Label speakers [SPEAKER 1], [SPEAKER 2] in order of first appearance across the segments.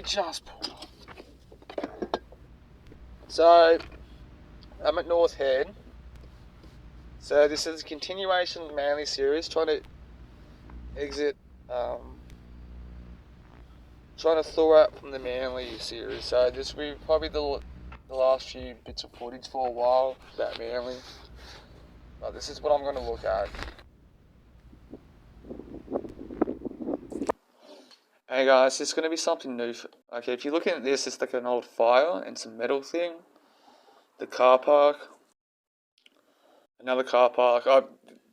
[SPEAKER 1] just pulled off. So, I'm at North Head. So this is a continuation of the Manly series, trying to exit, trying to thaw out from the Manly series. So this will be probably the last few bits of footage for a while about Manly. But this is what I'm going to look at. Hey guys, it's going to be something new. Okay, if you're looking at this, it's like an old fire and some metal thing. The car park. Another car park. Oh,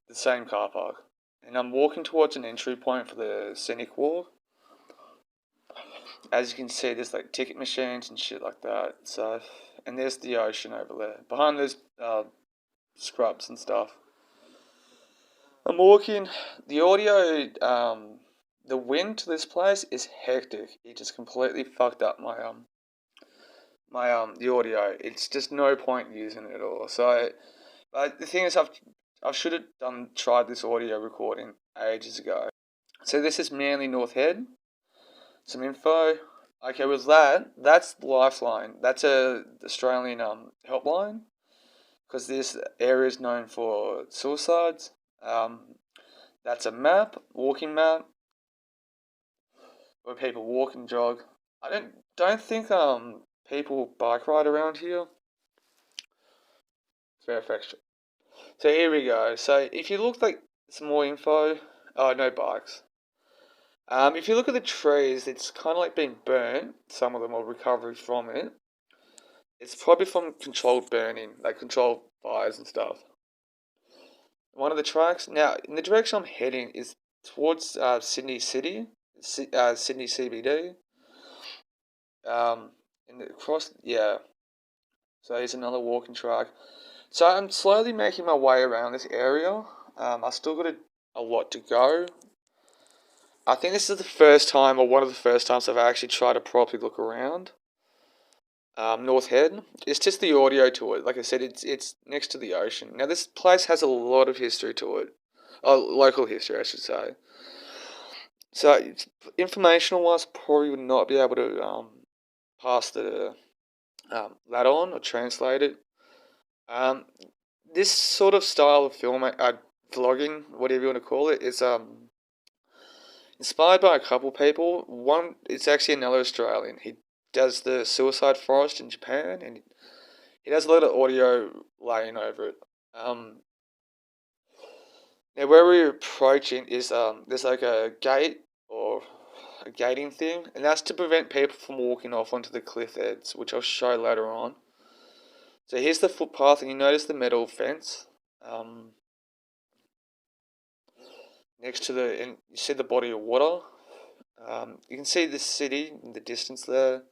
[SPEAKER 1] the same car park. And I'm walking towards an entry point for the scenic walk. As you can see, there's like ticket machines and shit like that. So, and there's the ocean over there. Behind those scrubs and stuff. I'm walking. The audio, the wind to this place is hectic. It just completely fucked up my the audio. It's just no point using it at all. So, but the thing is, I should have tried this audio recording ages ago. So this is Manly North Head. Some info. Okay, with that's Lifeline. That's a Australian helpline, because this area is known for suicides. That's a map, walking map, where people walk and jog. I don't think people bike ride around here. It's very factual. So here we go. So if you look like some more info, oh, no bikes. If you look at the trees, it's kind of like being burnt. Some of them are recovery from it. It's probably from controlled burning, like controlled fires and stuff. One of the tracks. Now, in the direction I'm heading is towards Sydney City, Sydney CBD. And across, yeah. So here's another walking track. So I'm slowly making my way around this area. I still got a lot to go. I think this is the first time, or one of the first times, I've actually tried to properly look around. North Head. It's just the audio to it. Like I said, it's next to the ocean. Now this place has a lot of history to it. Local history, I should say. So informational wise, probably would not be able to pass that on or translate it. This sort of style of film, vlogging, whatever you want to call it, is inspired by a couple people. One, it's actually another Australian. He does the Suicide Forest in Japan, and he does a lot of audio laying over it. Now where we're approaching is there's like a gate or a gating thing, and that's to prevent people from walking off onto the cliff edge, which I'll show later on. So here's the footpath, and you notice the metal fence. Next to and you see the body of water. You can see the city in the distance there.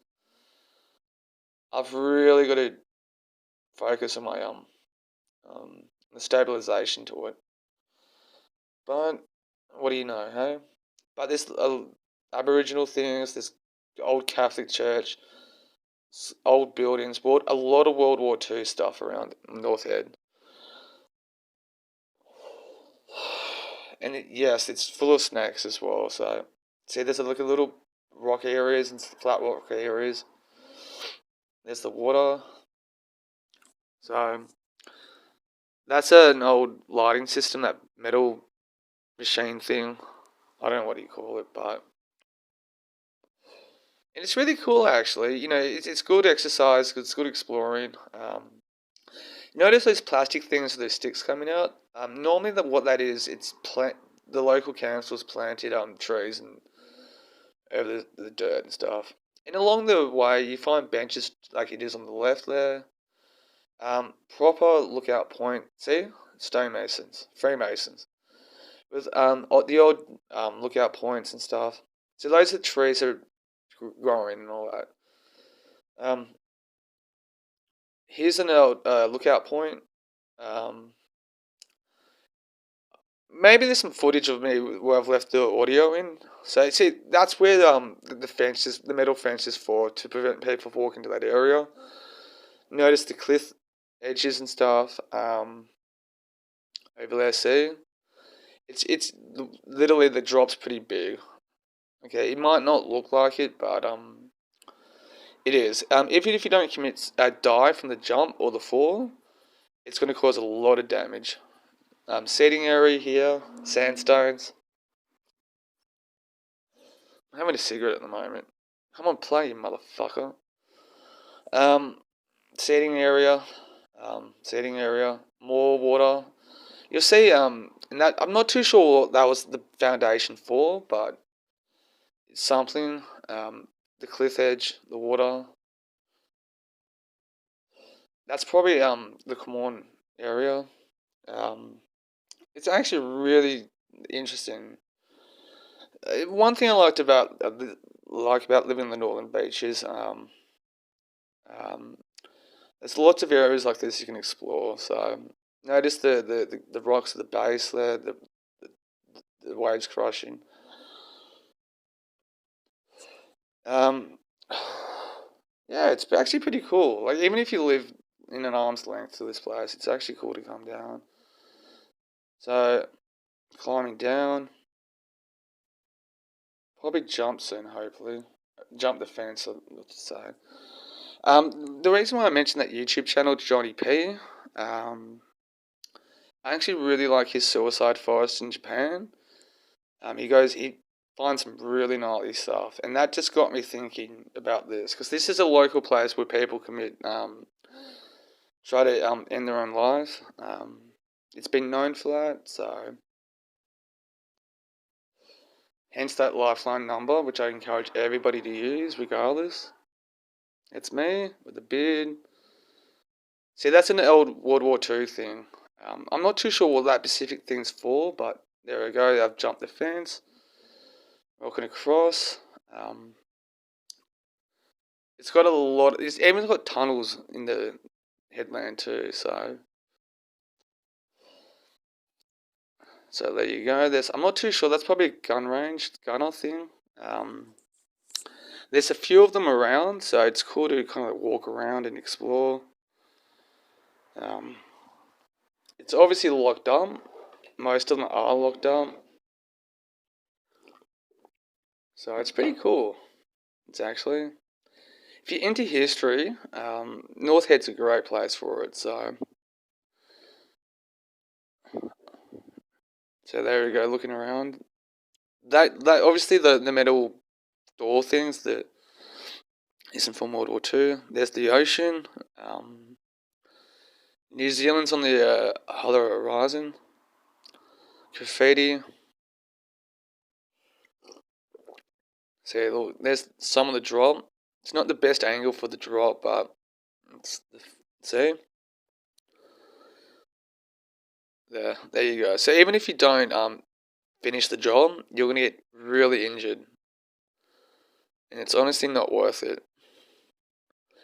[SPEAKER 1] I've really got to focus on my the stabilization to it. But what do you know, hey? But there's Aboriginal things. There's old Catholic church, old buildings. A lot of World War II stuff around North Head. And yes, it's full of snakes as well. So, see, there's like a little rock areas and flat rock areas. There's the water. So, that's an old lighting system, that metal machine thing. I don't know what you call it, but. And it's really cool, actually. You know, it's good exercise, it's good exploring. Notice those plastic things with those sticks coming out? Normally, what that is, the local council's planted trees and over the dirt and stuff. And along the way, you find benches like it is on the left there. Proper lookout point. See? Stonemasons, Freemasons. With the old lookout points and stuff. So those are trees that are growing and all that. Here's an old lookout point. Maybe there's some footage of me where I've left the audio in. So see, that's where the fences, the metal fence is for, to prevent people from walking to that area. Notice the cliff edges and stuff. Over there, see, it's literally the drop's pretty big. Okay, it might not look like it, but It is. Even if you don't commit die from the jump or the fall, it's going to cause a lot of damage. Seating area here, sandstones. I'm having a cigarette at the moment. Come on, play, you motherfucker. Um, seating area, seating area, more water. You'll see, and that I'm not too sure what that was the foundation for, but it's something. The cliff edge, the water. That's probably the Corn area. Um, it's actually really interesting. One thing I like about living in the northern beach is um, there's lots of areas like this you can explore. So notice the rocks at the base there, the waves crushing. Um, yeah, it's actually pretty cool. Like even if you live in an arm's length to this place, it's actually cool to come down. So climbing down, probably jump soon. Hopefully, jump the fence. Let's say. The reason why I mentioned that YouTube channel, Johnny P, I actually really like his suicide forest in Japan. He finds some really gnarly stuff, and that just got me thinking about this because this is a local place where people try to end their own life. It's been known for that, so hence that lifeline number, which I encourage everybody to use, regardless. It's me with the beard. See, that's an old World War II thing. I'm not too sure what that specific thing's for, but there we go. I've jumped the fence, walking across. Um, it's got a lot. It's even got tunnels in the headland too. So there you go. I'm not too sure. That's probably a gun range, gunner thing. Um, there's a few of them around, so it's cool to kind of walk around and explore. Um, it's obviously locked up. Most of them are locked up. So it's pretty cool. It's actually. If you're into history, North Head's a great place for it. So there we go, looking around. That obviously the metal door things that isn't from World War Two. There's the ocean. New Zealand's on the other horizon. Graffiti. See, look, there's some of the drop. It's not the best angle for the drop, but see. There you go. So even if you don't finish the job, you're gonna get really injured, and it's honestly not worth it.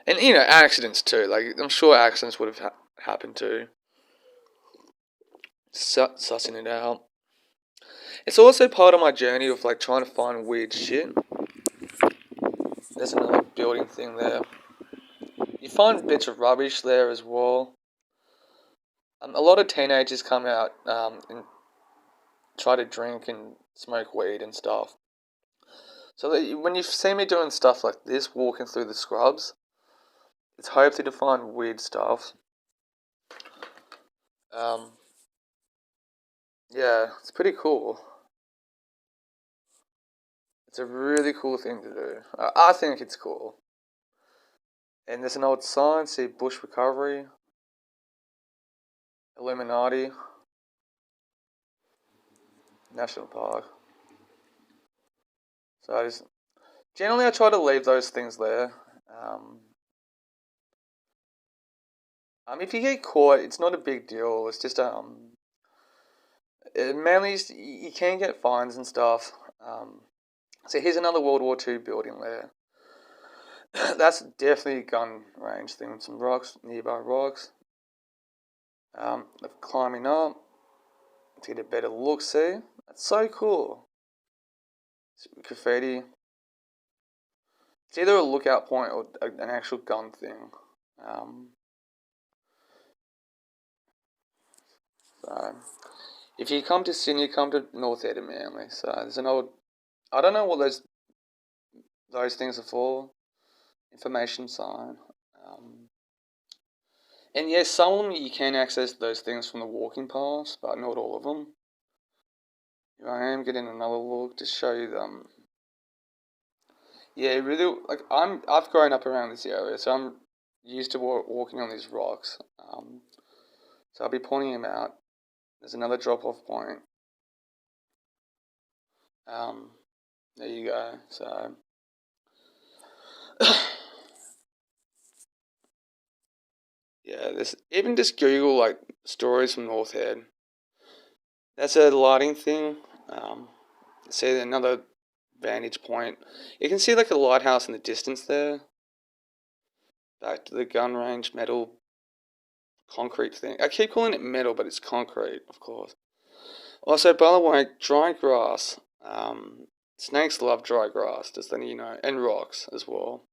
[SPEAKER 1] And accidents too. Like I'm sure accidents would have happened too. Sussing it out. It's also part of my journey of like trying to find weird shit. There's another building thing there. You find bits of rubbish there as well. A lot of teenagers come out and try to drink and smoke weed and stuff. So when you see me doing stuff like this, walking through the scrubs, it's hopefully to find weird stuff. Um, yeah, it's pretty cool. It's a really cool thing to do. I think it's cool. And there's an old sign, see Bush Recovery, Illuminati, National Park. So generally I try to leave those things there. Um, if you get caught, it's not a big deal. It's just mainly you can get fines and stuff. So here's another World War II building there. That's definitely a gun range thing. Some rocks, nearby rocks. Climbing up to get a better look. See, that's so cool. Graffiti. It's either a lookout point or an actual gun thing. Um, so if you come to Sydney, come to North Head and Manly. So there's an old. I don't know what those things are for. information sign. And yes, some of them you can access those things from the walking paths, but not all of them. Here I am getting another look to show you them. Yeah, really, like I've grown up around this area, so I'm used to walking on these rocks. So I'll be pointing them out. There's another drop-off point. There you go. So, yeah, there's even just Google like stories from North Head. That's a lighting thing. See another vantage point. You can see like a lighthouse in the distance there. Back to the gun range, metal, concrete thing. I keep calling it metal, but it's concrete, of course. Also, by the way, dry grass. Snakes love dry grass, just letting you know, and rocks as well.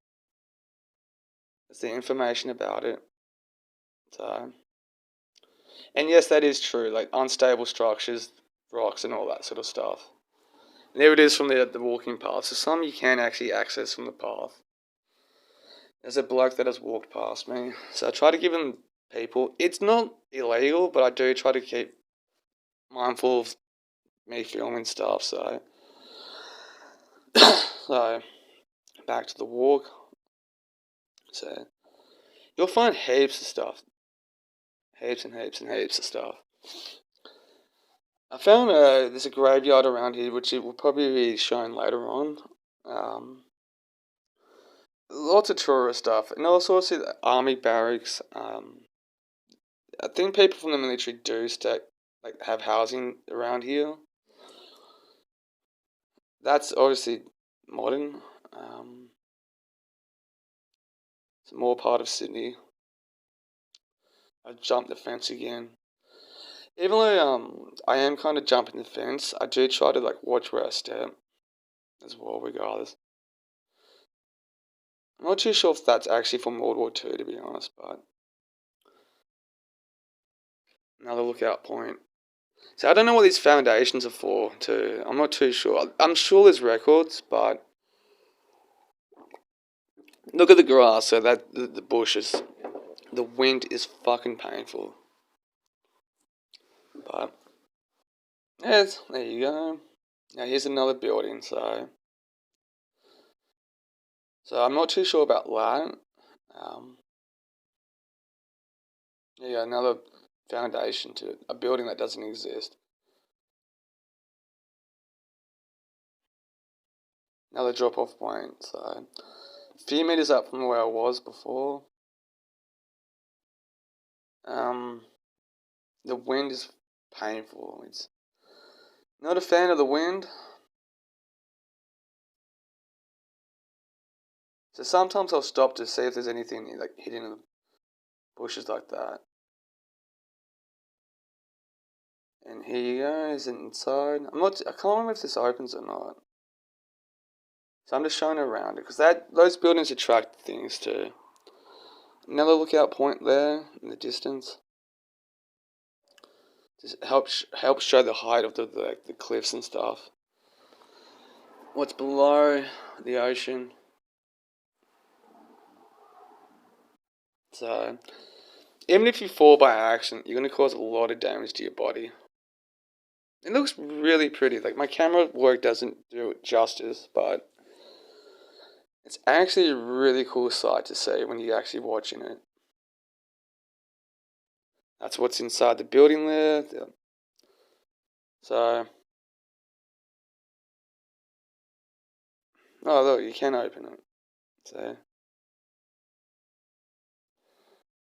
[SPEAKER 1] There's the information about it. So, and yes, that is true. Like unstable structures, rocks, and all that sort of stuff. And there it is from the walking path. So some you can actually access from the path. There's a bloke that has walked past me, so I try to give him people. It's not illegal, but I do try to keep mindful of me filming stuff. So, so back to the walk. So you'll find heaps of stuff, heaps and heaps and heaps of stuff. I found there's a graveyard around here, which it will probably be shown later on. Lots of tourist stuff, and also see the army barracks. I think people from the military do like have housing around here. That's obviously modern. It's more part of Sydney. I jumped the fence again. Even though I am kind of jumping the fence, I do try to like watch where I step as well, regardless. I'm not too sure if that's actually from World War II, to be honest, but another lookout point. So I don't know what these foundations are for, too. I'm not too sure. I'm sure there's records, but look at the grass. So that the bushes, the wind is fucking painful. But yes, there you go. Now here's another building. So I'm not too sure about that. Yeah, another foundation to a building that doesn't exist. Another drop-off point. So a few meters up from where I was before. The wind is painful. It's not a fan of the wind. So sometimes I'll stop to see if there's anything like hidden in the bushes like that. And here you go, is it inside? I can't remember if this opens or not. So I'm just showing around it, because those buildings attract things too. Another lookout point there in the distance. Just helps show the height of the cliffs and stuff. What's below the ocean. So even if you fall by accident, you're going to cause a lot of damage to your body. It looks really pretty. Like my camera work doesn't do it justice, but it's actually a really cool sight to see when you're actually watching it. That's what's inside the building there. So, oh look, you can open it. So,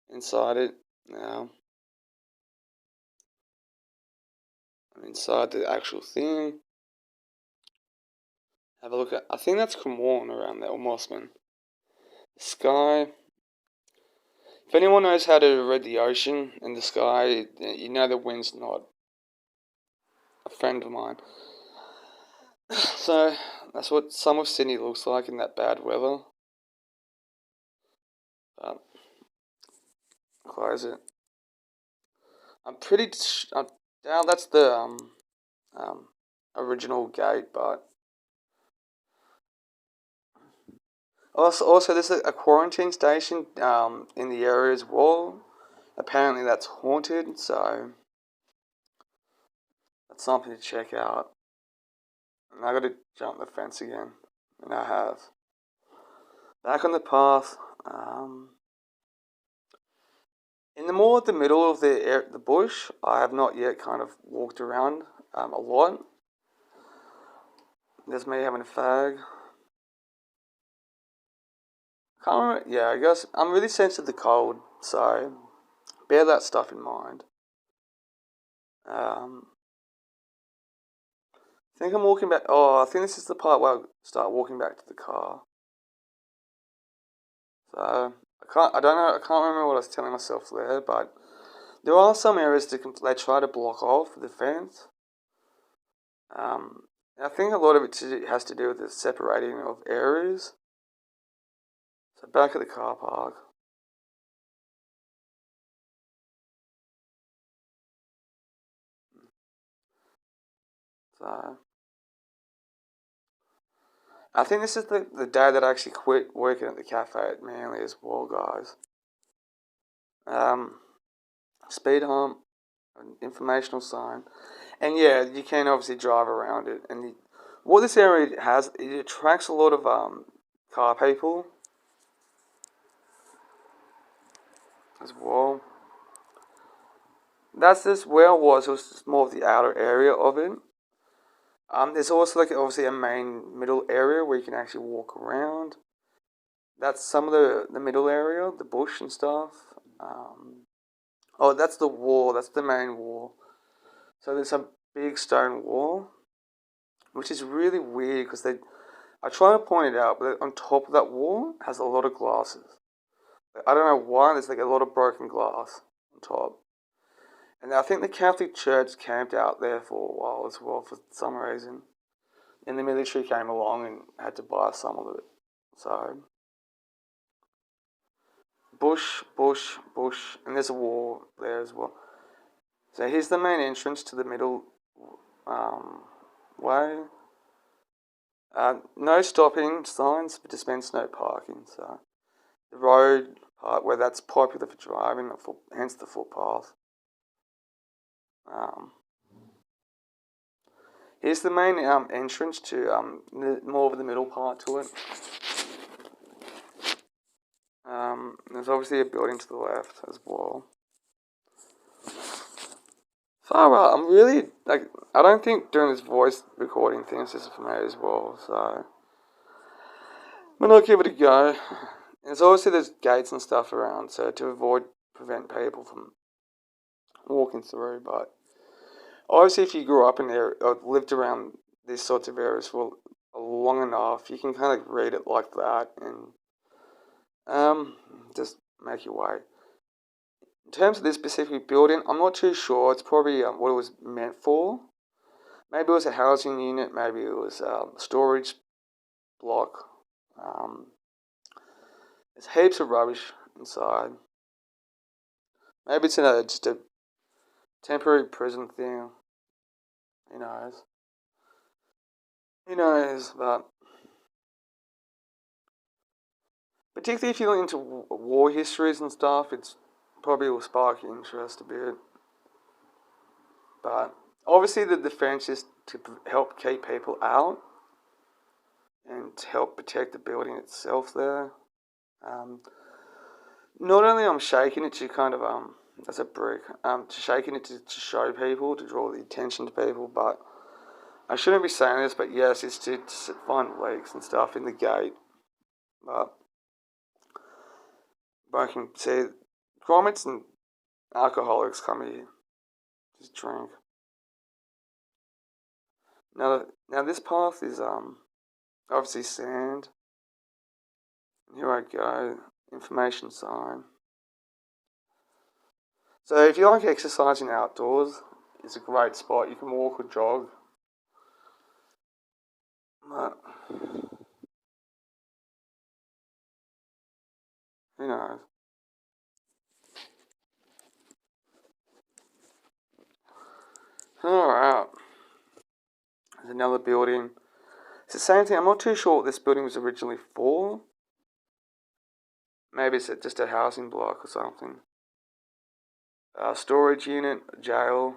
[SPEAKER 1] inside it now. I'm inside the actual thing. Have a look at. I think that's Cremorne around there, or Mossman. The sky. If anyone knows how to read the ocean and the sky, you know the wind's not a friend of mine. So that's what some of Sydney looks like in that bad weather. Close it. I'm pretty. Now that's the original gate, but Also, there's a quarantine station in the area as well. Apparently, that's haunted, so that's something to check out. And I got to jump the fence again, and I have. Back on the path. In the middle of the bush, I have not yet kind of walked around a lot. There's me having a fag. Can't remember, yeah, I guess I'm really sensitive to cold, so bear that stuff in mind. I think I'm walking back. Oh, I think this is the part where I start walking back to the car. So I can't. I don't know. I can't remember what I was telling myself there, but there are some areas they try to block off the fence. I think a lot of it has to do with the separating of areas. So back at the car park. So I think this is the day that I actually quit working at the cafe at Manly as well, guys. Um, speed hump, an informational sign, and yeah, you can obviously drive around it. And what this area has, it attracts a lot of car people as well. That's just where I was. It was just more of the outer area of it. There's also like obviously a main middle area where you can actually walk around. That's some of the middle area, the bush and stuff. Oh, that's the wall. That's the main wall. So there's a big stone wall, which is really weird because I try to point it out, but on top of that wall has a lot of glasses. I don't know why. There's like a lot of broken glass on top. And I think the Catholic Church camped out there for a while as well for some reason. And the military came along and had to buy some of it. So, bush, and there's a wall there as well. So here's the main entrance to the middle way. No stopping signs, but dispense no parking. So the road part where that's popular for driving, hence the footpath. Here's the main entrance to more of the middle part to it. There's obviously a building to the left as well. Far out. I'm really like. I don't think doing this voice recording thing is just for me as well. So I'm gonna give it a go. There's obviously there's gates and stuff around, so to prevent people from walking through. But obviously, if you grew up in there or lived around these sorts of areas for long enough, you can kind of read it like that and just make your way. In terms of this specific building, I'm not too sure. It's probably what it was meant for. Maybe it was a housing unit. Maybe it was a storage block. There's heaps of rubbish inside. Maybe it's just a temporary prison thing. Who knows? Who knows? But particularly if you're into war histories and stuff, it's probably will spark your interest a bit. But obviously, the defense is to help keep people out and to help protect the building itself there. Not only I'm shaking it to kind of as a brick, to shaking it to show people, to draw the attention to people, but I shouldn't be saying this, but yes, it's to find leaks and stuff in the gate. But I can see grommets and alcoholics come here, just drink. Now this path is obviously sand. Here I go, information sign. So if you like exercising outdoors, it's a great spot. You can walk or jog. But who knows? Alright. There's another building. It's the same thing. I'm not too sure what this building was originally for. Maybe it's just a housing block or something. Storage unit, jail.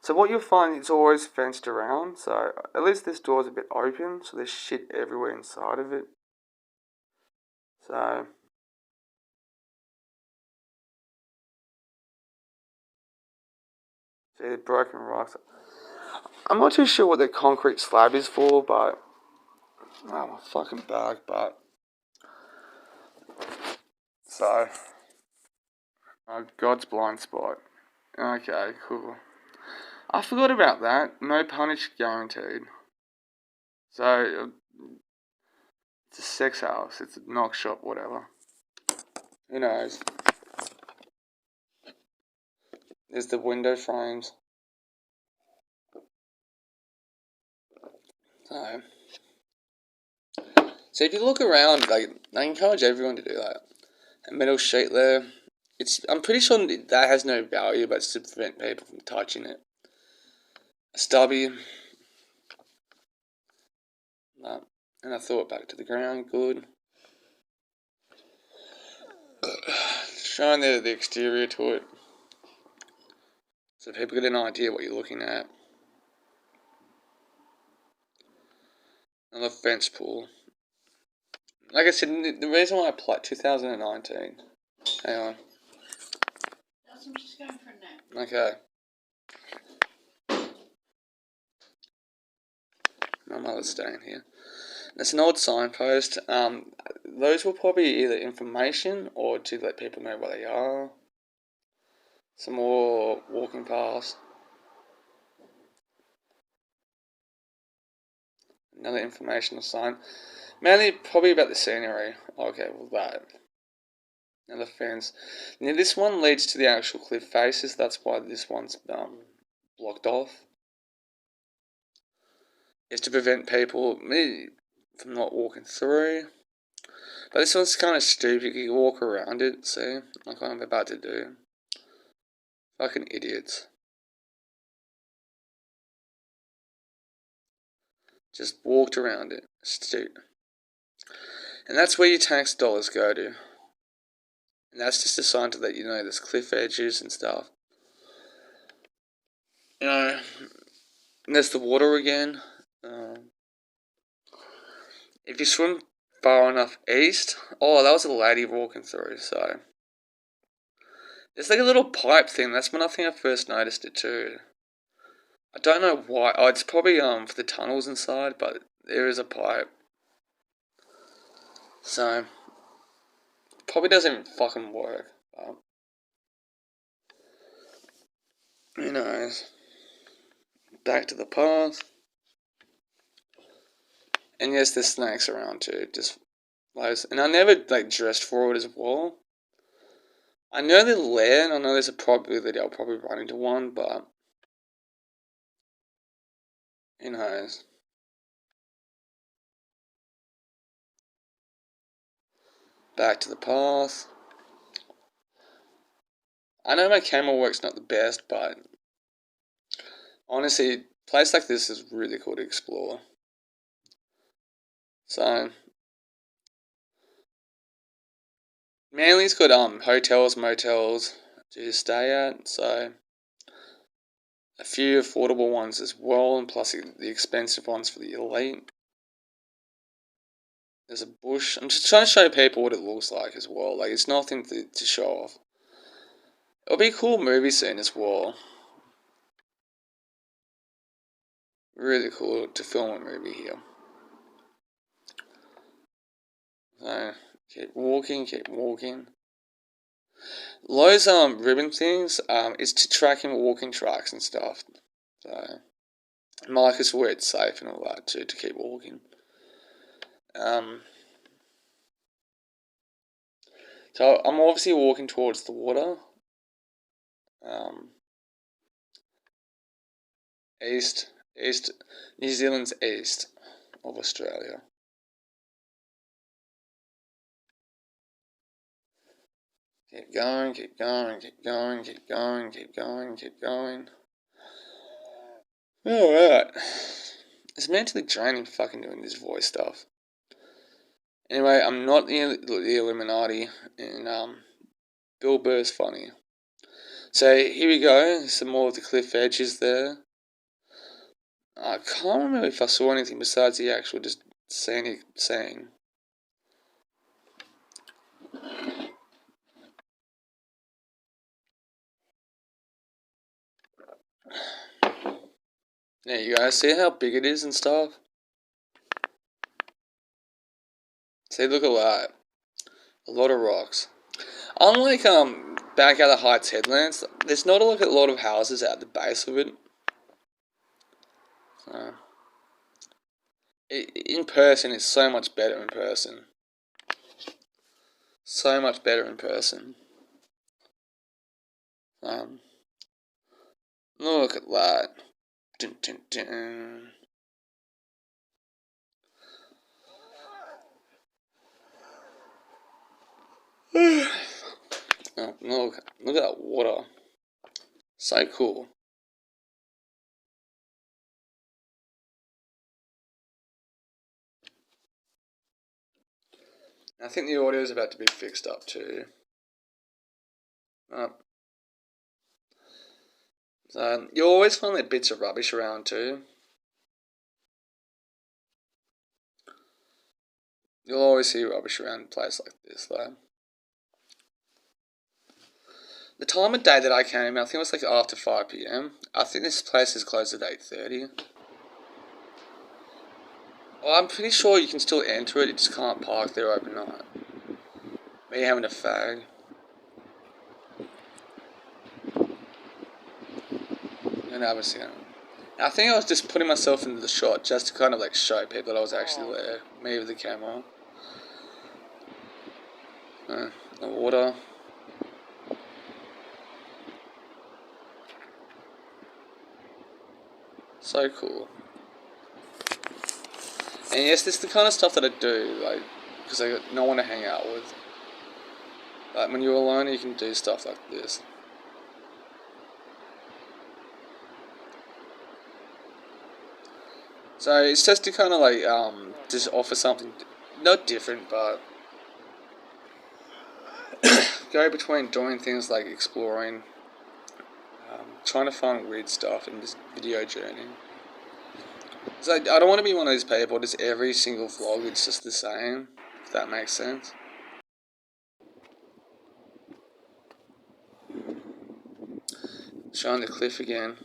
[SPEAKER 1] So what you'll find, it's always fenced around. So at least this door's a bit open, so there's shit everywhere inside of it. So see, broken rocks. I'm not too sure what the concrete slab is for, but oh my fucking bag. But so God's blind spot. Okay, cool. I forgot about that. No punish guaranteed. So it's a sex house. It's a knock shop, whatever. Who knows? There's the window frames. So if you look around, like, I encourage everyone to do that. A metal sheet there. I'm pretty sure that has no value, but it's to prevent people from touching it. A stubby. No. And I threw it back to the ground. Good. Showing the exterior to it, so people get an idea what you're looking at. Another fence pool. Like I said, the reason why I applied 2019. Hang on.
[SPEAKER 2] I'm just going for a nap.
[SPEAKER 1] Okay. My mother's staying here. It's an old signpost. Those will probably either information or to let people know where they are. Some more walking paths. Another informational sign. Mainly probably about the scenery. Okay, well that. Another fence. Now this one leads to the actual cliff faces. That's why this one's blocked off. It's to prevent people from not walking through. But this one's kind of stupid. You can walk around it, see? Like what I'm about to do. Fucking idiots. Just walked around it. Stupid. And that's where your tax dollars go to. And that's just a sign to let you know there's cliff edges and stuff. You know, and there's the water again. If you swim far enough east, oh, that was a lady walking through, so. There's like a little pipe thing, that's when I think I first noticed it too. I don't know why, oh, it's probably for the tunnels inside, but there is a pipe. So, probably doesn't fucking work, but. Who knows? Back to the path. And yes, there's snakes around too, just loads. And I never like dressed for it as well. I know they're there, and I know there's a probability I'll probably run into one, but who knows? Back to the path. I know my camera work's not the best, but honestly, a place like this is really cool to explore. So, Manly's got hotels, motels to stay at, so a few affordable ones as well, and plus the expensive ones for the elite. There's a bush. I'm just trying to show people what it looks like as well. Like, it's nothing to show off. It'll be a cool movie scene as well. Really cool to film a movie here. So, keep walking, keep walking. Those ribbon things is to track him walking tracks and stuff. So mark us where it's safe and all that too to keep walking. So I'm obviously walking towards the water. East, New Zealand's east of Australia. Keep going, keep going, keep going, keep going, keep going, keep going. Alright. It's mentally draining fucking doing this voice stuff. Anyway, I'm not the Illuminati, and Bill Burr's funny. So here we go. Some more of the cliff edges there. I can't remember if I saw anything besides the actual just scenic scene. There you go. See how big it is and stuff? See, look at that. A lot of rocks. Unlike back at the Heights Headlands, there's not a lot of houses at the base of it. In person, it's so much better in person. So much better in person. Look at that. Dun, dun, dun. Oh, look at that water. So cool. I think the audio is about to be fixed up too. So you always find like bits of rubbish around too. You'll always see rubbish around a place like this though. The time of day that I came, I think it was like after 5 PM. I think this place is closed at 8:30. Well, I'm pretty sure you can still enter it, you just can't park there overnight. Me having a fag. And I was, I think I was just putting myself into the shot just to kind of like show people that I was actually there. Me with the camera. The water. So cool. And yes, this is the kind of stuff that I do, like, because I got no one to hang out with. Like, when you're alone, you can do stuff like this. So it's just to kind of like, just offer something, not different, but go between doing things like exploring, trying to find weird stuff, and just video journeying. So I don't want to be one of those people, just every single vlog it's just the same, if that makes sense. Showing the cliff again.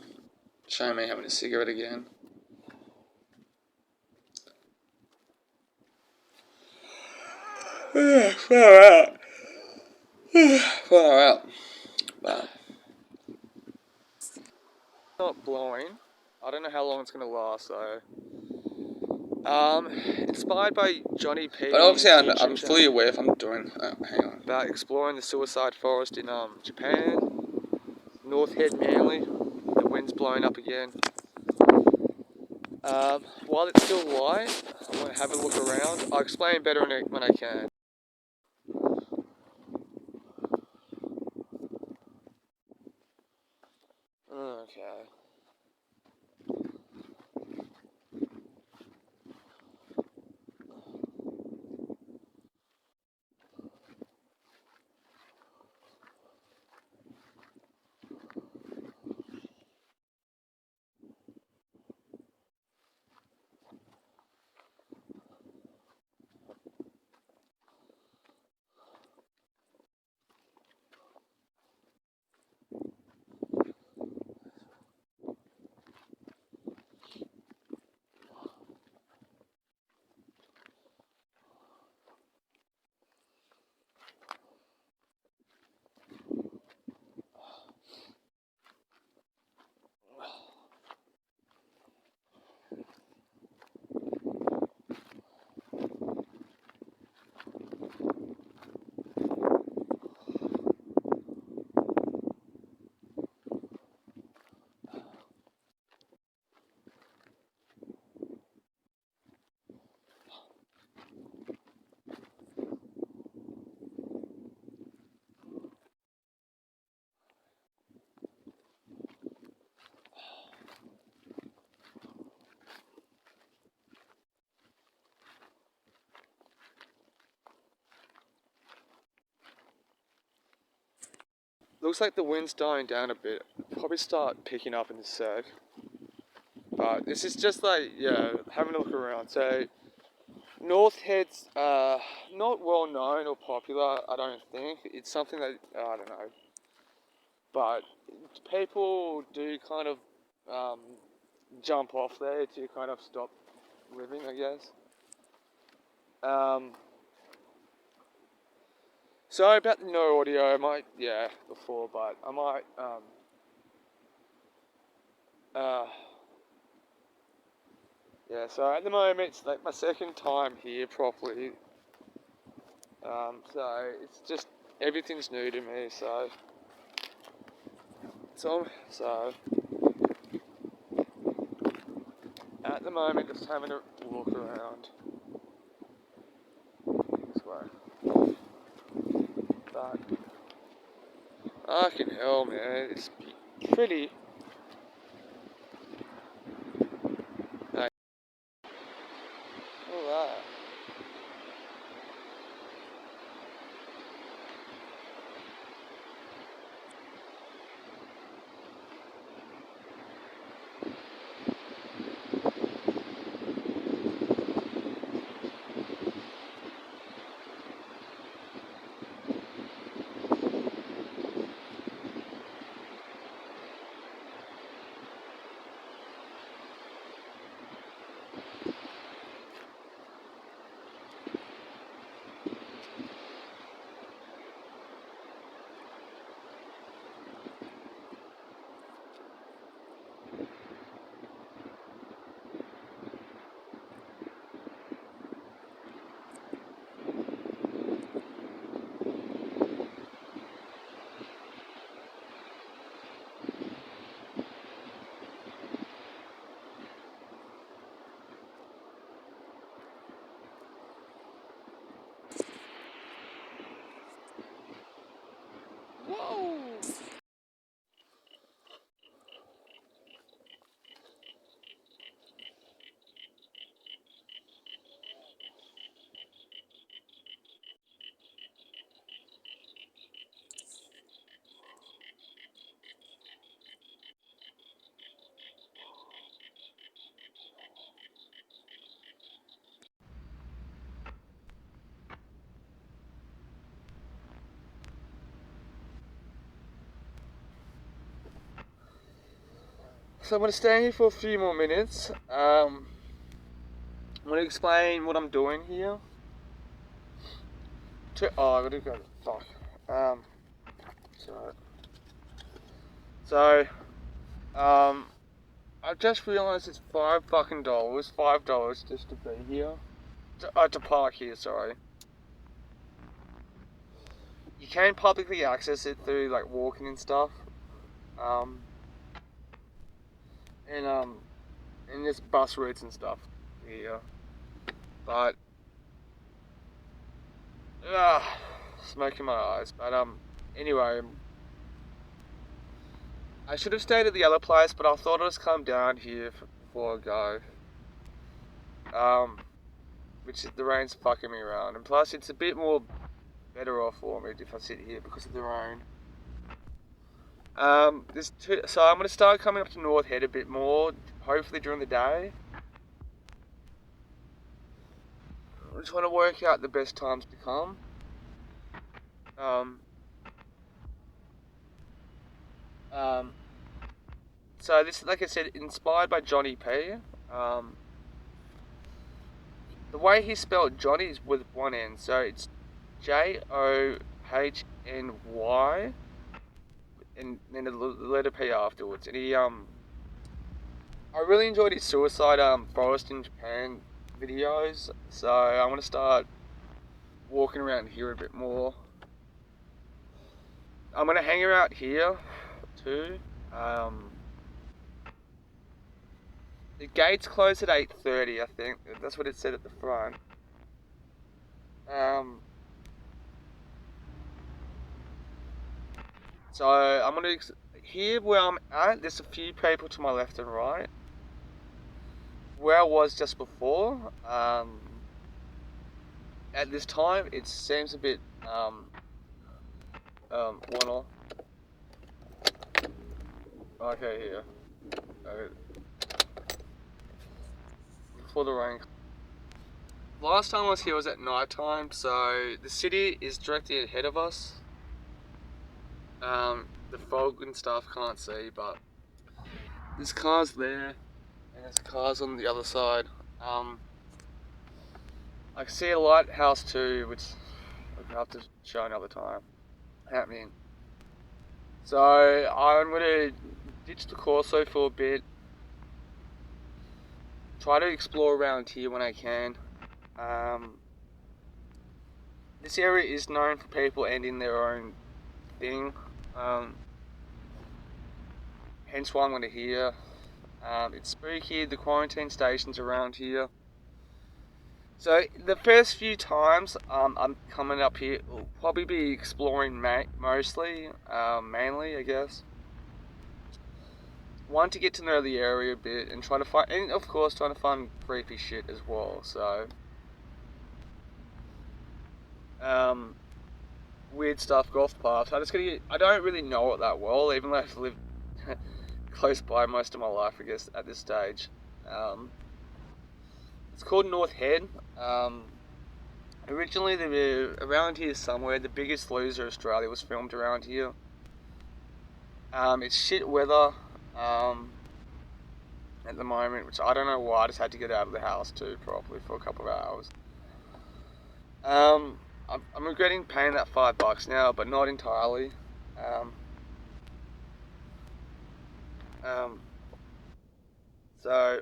[SPEAKER 1] Showing me having a cigarette again. Far out. Far out. But not blowing. I don't know how long it's gonna last though. Inspired by Johnny P. But obviously I'm fully aware if I'm doing. Hang on. About exploring the suicide forest in Japan, North Head, Manly. The wind's blowing up again. While it's still light, I want to have a look around. I'll explain better when I can. Okay. looks like the wind's dying down a bit. Probably start picking up in a sec. But this is just like, yeah, having a look around. So, North Head's not well known or popular, I don't think. It's something that, I don't know. But people do kind of jump off there to kind of stop living, I guess. Sorry about the no audio, I might, yeah, before, but I might, yeah, so at the moment it's like my second time here properly, so it's just, everything's new to me, so at the moment just having a walk around this way, but, fucking hell man, it's pretty, alright. Whoa! So I'm going to stay here for a few more minutes. I'm going to explain what I'm doing here. I gotta go. Fuck. So, I just realised it's $5 just to be here. To park here, sorry. You can publicly access it through like walking and stuff. And there's bus routes and stuff here. But smoke in my eyes. But anyway, I should have stayed at the other place, but I thought I'd just come down here before I go. Which the rain's fucking me around, and plus it's a bit more better off for me if I sit here because of the rain. So I'm gonna start coming up to North Head a bit more, hopefully during the day. I just want to work out the best times to come. So this, like I said, inspired by Johnny P. The way he spelled Johnny is with one N, so it's Johny, and then the letter P afterwards. And I really enjoyed his suicide forest in Japan videos, so I want to start walking around here a bit more. I'm gonna hang out here too. The gates close at 8:30, I think. That's what it said at the front. So I'm gonna here where I'm at. There's a few people to my left and right. Where I was just before, at this time, it seems a bit one off. Okay, here. Before the rain. Last time I was here was at night time, so the city is directly ahead of us. The fog and stuff can't see, but there's cars there, and there's cars on the other side. I can see a lighthouse too, which I'll have to show another time. Happening. So I'm gonna ditch the Corso for a bit. Try to explore around here when I can. This area is known for people ending their own thing. Hence why I'm going to here. It's spooky. The quarantine station's around here. So the first few times I'm coming up here, will probably be exploring mostly, mainly I guess. Want to get to know the area a bit and try to find, and of course trying to find creepy shit as well. So weird stuff, golf paths. I don't really know it that well, even though I've lived close by most of my life, I guess, at this stage. It's called North Head. Originally, they were around here somewhere. The Biggest Loser Australia was filmed around here. It's shit weather at the moment, which I don't know why. I just had to get out of the house too, probably for a couple of hours. I'm regretting paying that $5 now, but not entirely. So,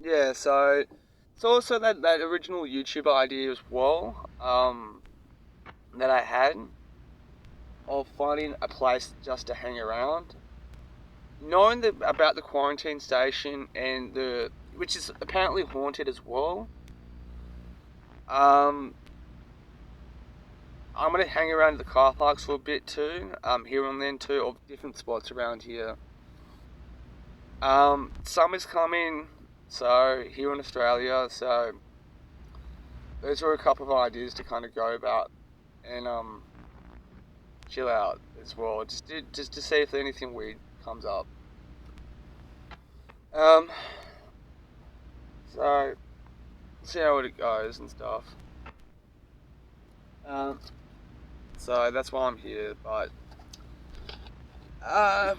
[SPEAKER 1] yeah, so it's also that original YouTube idea as well, that I had of finding a place just to hang around. Knowing about the quarantine station and which is apparently haunted as well. I'm gonna hang around the car parks for a bit too, here and then too, of different spots around here. Summer's coming, so here in Australia, so those are a couple of ideas to kind of go about and chill out as well, just to see if anything weird comes up. So see how it goes and stuff. So that's why I'm here, but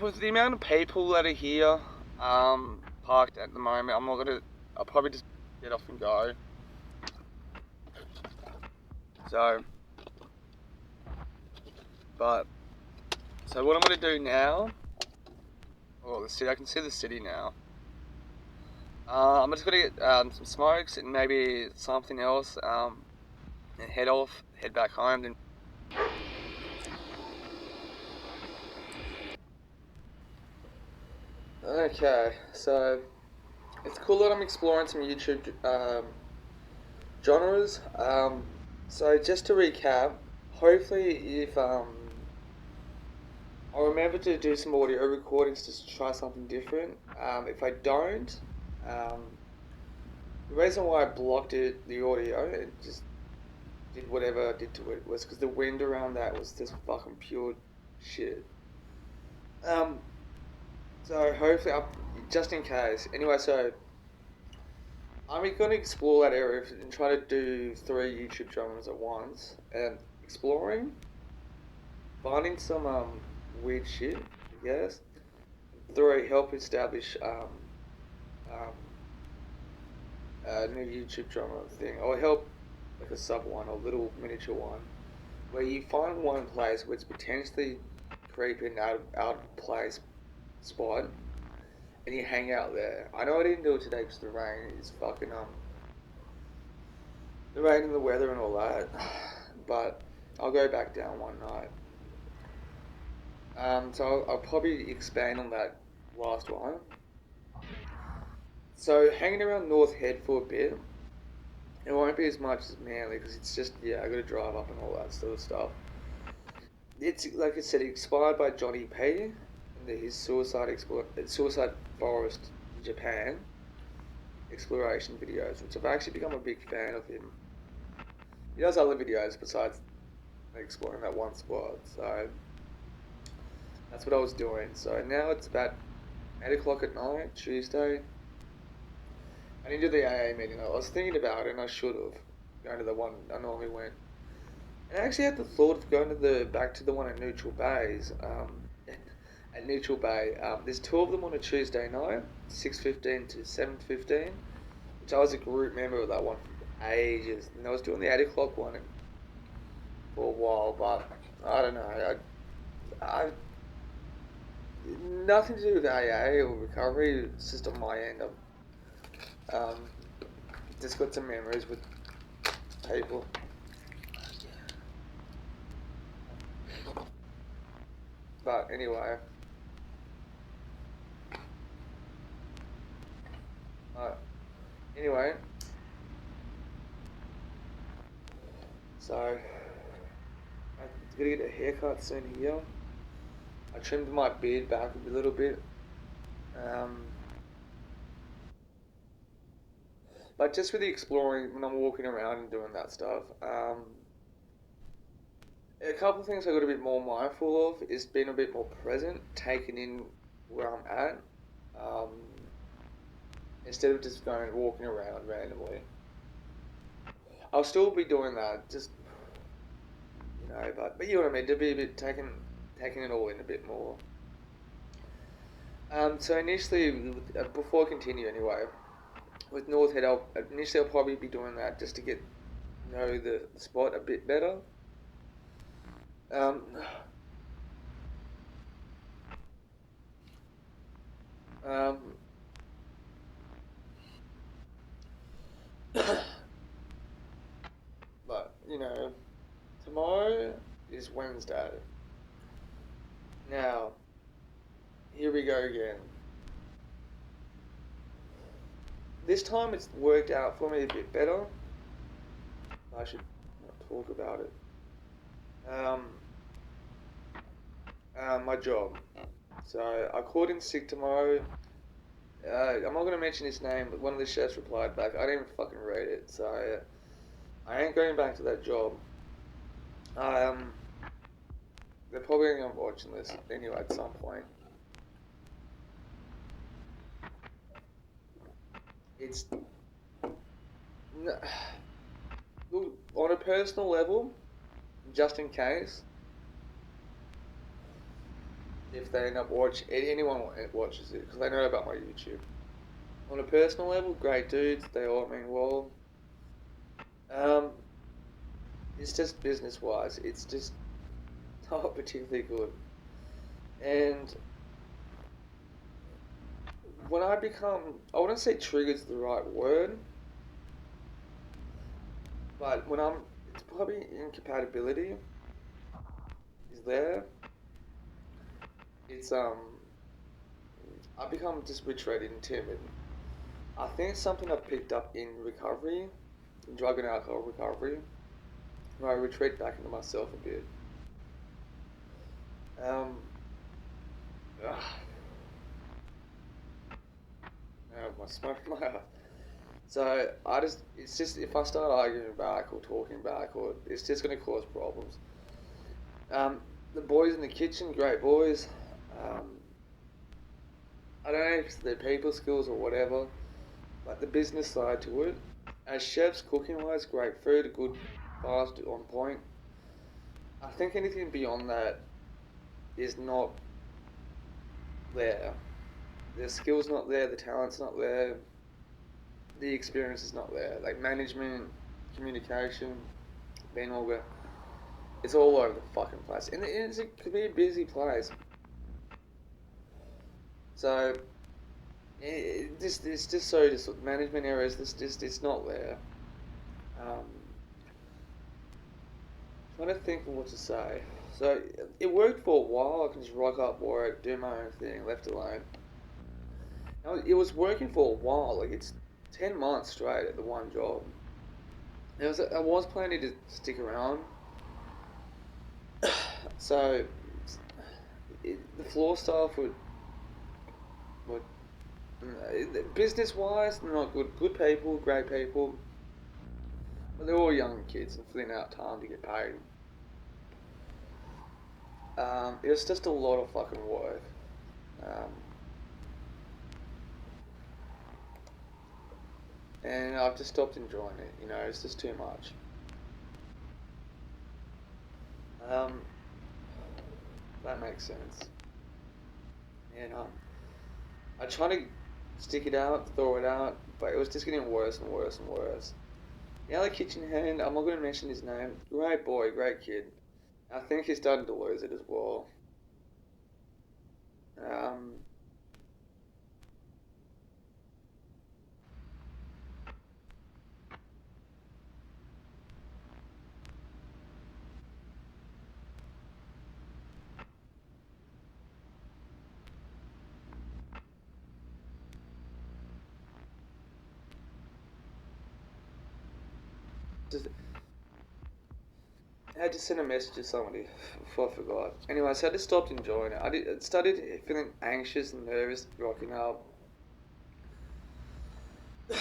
[SPEAKER 1] with the amount of people that are here, parked at the moment, I'll probably just get off and go. So what I'm gonna do now, the city, I can see the city now. I'm just gonna get some smokes and maybe something else, and head back home. Then okay, so it's cool that I'm exploring some YouTube genres. So just to recap, hopefully if I'll remember to do some audio recordings just to try something different. If I don't, the reason why I blocked the audio and just did whatever I did to it was because the wind around that was just fucking pure shit. So hopefully, just in case. Anyway, so I'm gonna explore that area and try to do 3 YouTube genres at once and exploring, finding some weird shit, I guess. 3, help establish a new YouTube genre thing, or help like a sub one or little miniature one, where you find one place where it's potentially creepy and out of place spot, and you hang out there. I know I didn't do it today because the rain is fucking the rain and the weather and all that, but I'll go back down one night. So I'll probably expand on that last one. So hanging around North Head for a bit. It won't be as much as Manly because it's just, I gotta drive up and all that sort of stuff. It's like I said, inspired by Johnny P and his Suicide Forest in Japan exploration videos, which I've actually become a big fan of him. He does other videos besides exploring that one spot. So that's what I was doing. So now it's about 8 o'clock at night, Tuesday. I didn't do the AA meeting. I was thinking about it, and I should have gone to the one I normally went. And I actually had the thought of going to the back to the one at Neutral Bays. At Neutral Bay, there's two of them on a Tuesday night, 6:15 to 7:15. Which I was a group member of that one for ages, and I was doing the 8 o'clock one for a while, but I don't know. I nothing to do with AA or recovery. It's just on my end. I've just got some memories with people. But anyway, uh, anyway, so I'm gonna get a haircut soon here. I trimmed my beard back a little bit. But just with the exploring, when I'm walking around and doing that stuff, a couple of things I got a bit more mindful of is being a bit more present, taking in where I'm at, um, instead of just going walking around randomly. I'll still be doing that, just but you know what I mean, to be a bit taking it all in a bit more. So initially, before I continue anyway, with North Head, I'll probably be doing that just to get know the spot a bit better. Um, um, but tomorrow is Wednesday. Now, here we go again. This time it's worked out for me a bit better. I should not talk about it. My job. So I called in sick tomorrow. I'm not going to mention his name, but one of the chefs replied back. I didn't even fucking read it, so I ain't going back to that job. They're probably going to be watching this anyway at some point. It's look, on a personal level, just in case, if they end up watching, anyone watches it, because they know about my YouTube. On a personal level, great dudes, they all mean well. It's just business-wise, it's just not particularly good. And when I wouldn't say trigger's the right word, but it's probably incompatibility is there. It's I become just retreated and timid. I think it's something I've picked up in recovery, in drug and alcohol recovery, where I retreat back into myself a bit. Um, my smoke in my eye. So it's just if I start arguing back or talking back, or it's just going to cause problems. The boys in the kitchen, great boys. I don't know if it's their people skills or whatever, but the business side to it. As chefs, cooking wise, great food, good, fast, on point. I think anything beyond that is not there. The skill's not there, the talent's not there, the experience is not there. Like management, communication, being all good. It's all over the fucking place. And it could be a busy place. So, it's just so management areas, it's not there. Trying to think of what to say. So, it worked for a while. I can just rock up, work, do my own thing, left alone. Now, it was working for a while. Like, it's 10 months straight at the one job. I was planning to stick around. So, the floor staff would business wise, not good. Good people, great people. But they're all young kids and filling out time to get paid. It was just a lot of fucking work. And I've just stopped enjoying it. You know, it's just too much. Um, that makes sense. And I tried to stick it out, throw it out, but it was just getting worse and worse and worse. The other kitchen hand, I'm not going to mention his name. Great boy, great kid. I think he's starting to lose it as well. Um, just, I had to send a message to somebody before I forgot. Anyway, so I just stopped enjoying it. I started feeling anxious and nervous rocking up.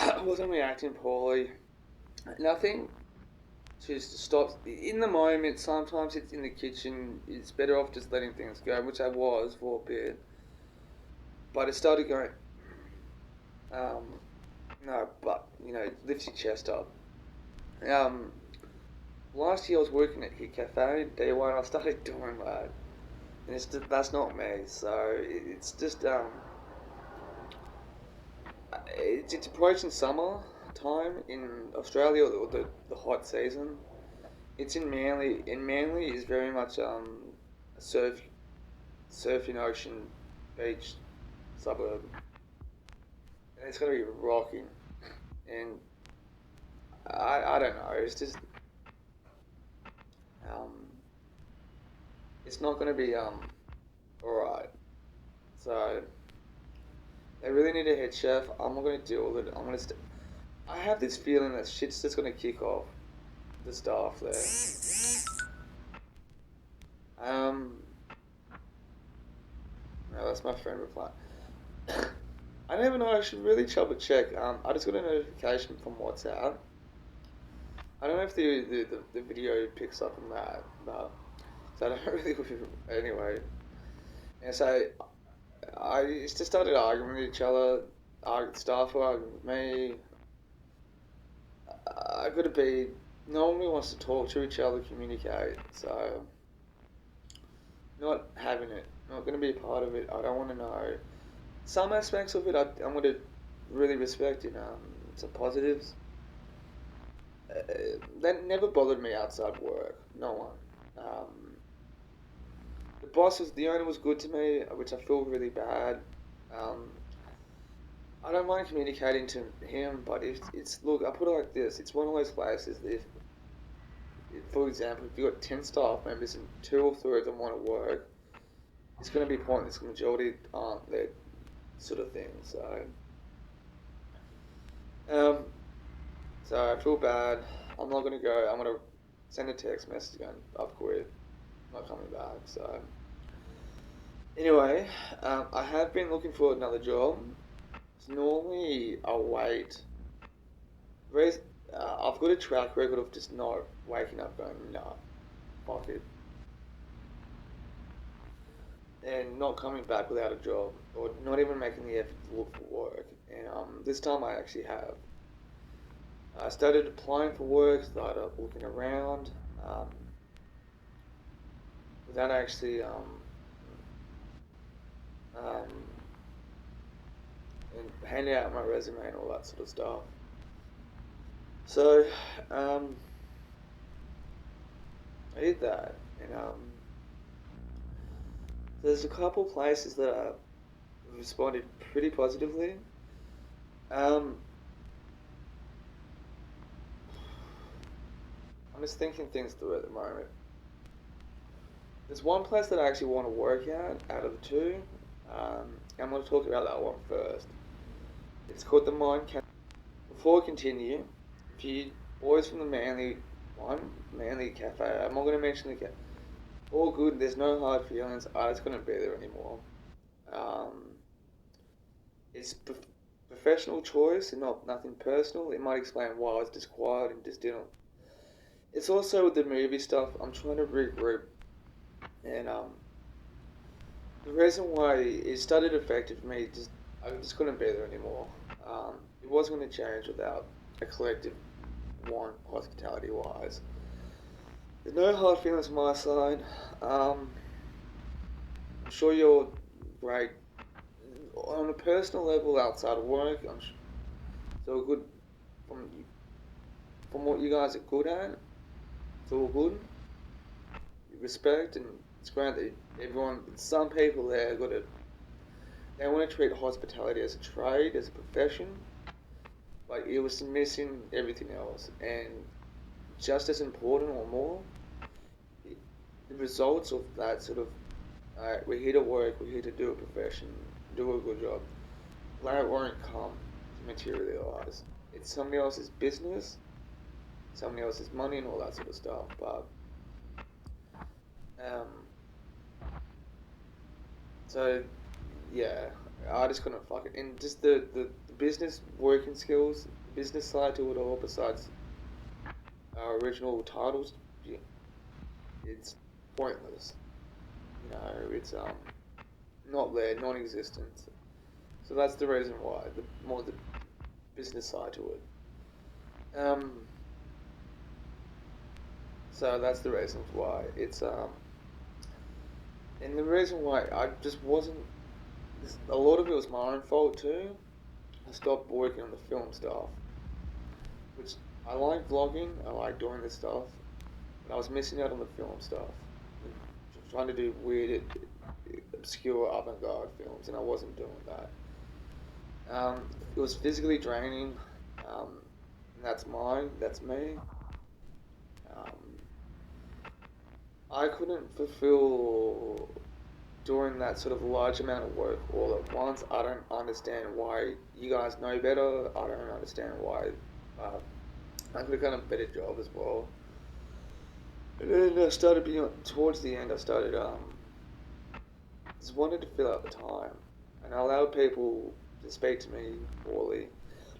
[SPEAKER 1] I wasn't reacting poorly. Nothing to stop. In the moment, sometimes it's in the kitchen. It's better off just letting things go, which I was for a bit. But it started going, um, no, but, you know, lifts your chest up. Um, Last year I was working at Hit Cafe, day one, I started doing that. And that's not me, so it's just, it's approaching summer time in Australia, or the hot season. It's in Manly, and Manly is very much a surfing ocean beach suburb. And it's going to be rocking. And I don't know, it's just, um, it's not going to be, alright. So, they really need a head chef. I'm not going to deal with it. I have this feeling that shit's just going to kick off the staff there. No, that's my friend reply. I don't even know. I should really double check. I just got a notification from WhatsApp. I don't know if the video picks up on that, but so I don't really. Anyway, and so I just started arguing with each other. Staff were arguing with me. I got to be. No one really wants to talk to each other, communicate. So not having it. Not going to be a part of it. I don't want to know. Some aspects of it I'm going to really respect, you know, some positives. That never bothered me outside work. No one. The owner was good to me, which I feel really bad. Um, I don't mind communicating to him, but look, I put it like this: it's one of those places that for example, if you've got 10 staff members and 2 or 3 of them want to work, it's going to be pointless. The majority aren't there, sort of thing. Um, so I feel bad. I'm not going to go. I'm going to send a text message going, I've quit. I'm not coming back. So anyway, I have been looking for another job. It's normally a wait. I've got a track record of just not waking up going, nah, fuck it. And not coming back without a job, or not even making the effort to look for work. And this time I actually have. I started applying for work, started looking around, um, without actually um, and handing out my resume and all that sort of stuff. So I did that, and there's a couple places that I responded pretty positively. I'm just thinking things through at the moment. There's one place that I actually want to work at out of the two. I'm going to talk about that one first. It's called the Mine Cafe. Before I continue, if you boys from the Manly Cafe, I'm not going to mention the cafe. All good, there's no hard feelings. I just couldn't be there anymore. It's professional choice and nothing personal. It might explain why I was just quiet and just didn't. It's also with the movie stuff. I'm trying to regroup And the reason why it started affecting me, I just couldn't be there anymore. It wasn't going to change without a collective one, hospitality wise. There's no hard feelings on my side. I'm sure you're great on a personal level outside of work. So good from from what you guys are good at. It's all good. Respect, and it's great that everyone. Some people there got to. They want to treat hospitality as a trade, as a profession, but it was missing everything else. And just as important or more, the results of that sort of, we're here to work, we're here to do a profession, do a good job. That won't come to materialize. It's somebody else's business, somebody else's money, and all that sort of stuff. But um, so yeah, I just couldn't fuck it. And just the business working skills, business side to it all, besides our original titles, yeah, it's pointless. You know, it's not there, non-existent. So that's the reason why, the more the business side to it. So that's the reason why it's and the reason why I just wasn't. A lot of it was my own fault too. I stopped working on the film stuff, which I like vlogging. I like doing this stuff, but I was missing out on the film stuff. Trying to do weird, obscure, avant-garde films, and I wasn't doing that. It was physically draining. And that's mine. That's me. Um, I couldn't fulfill doing that sort of large amount of work all at once. I don't understand why you guys know better. I don't understand why I could have done a better job as well. And then I started being towards the end. I started just wanted to fill out the time, and I allowed people to speak to me poorly.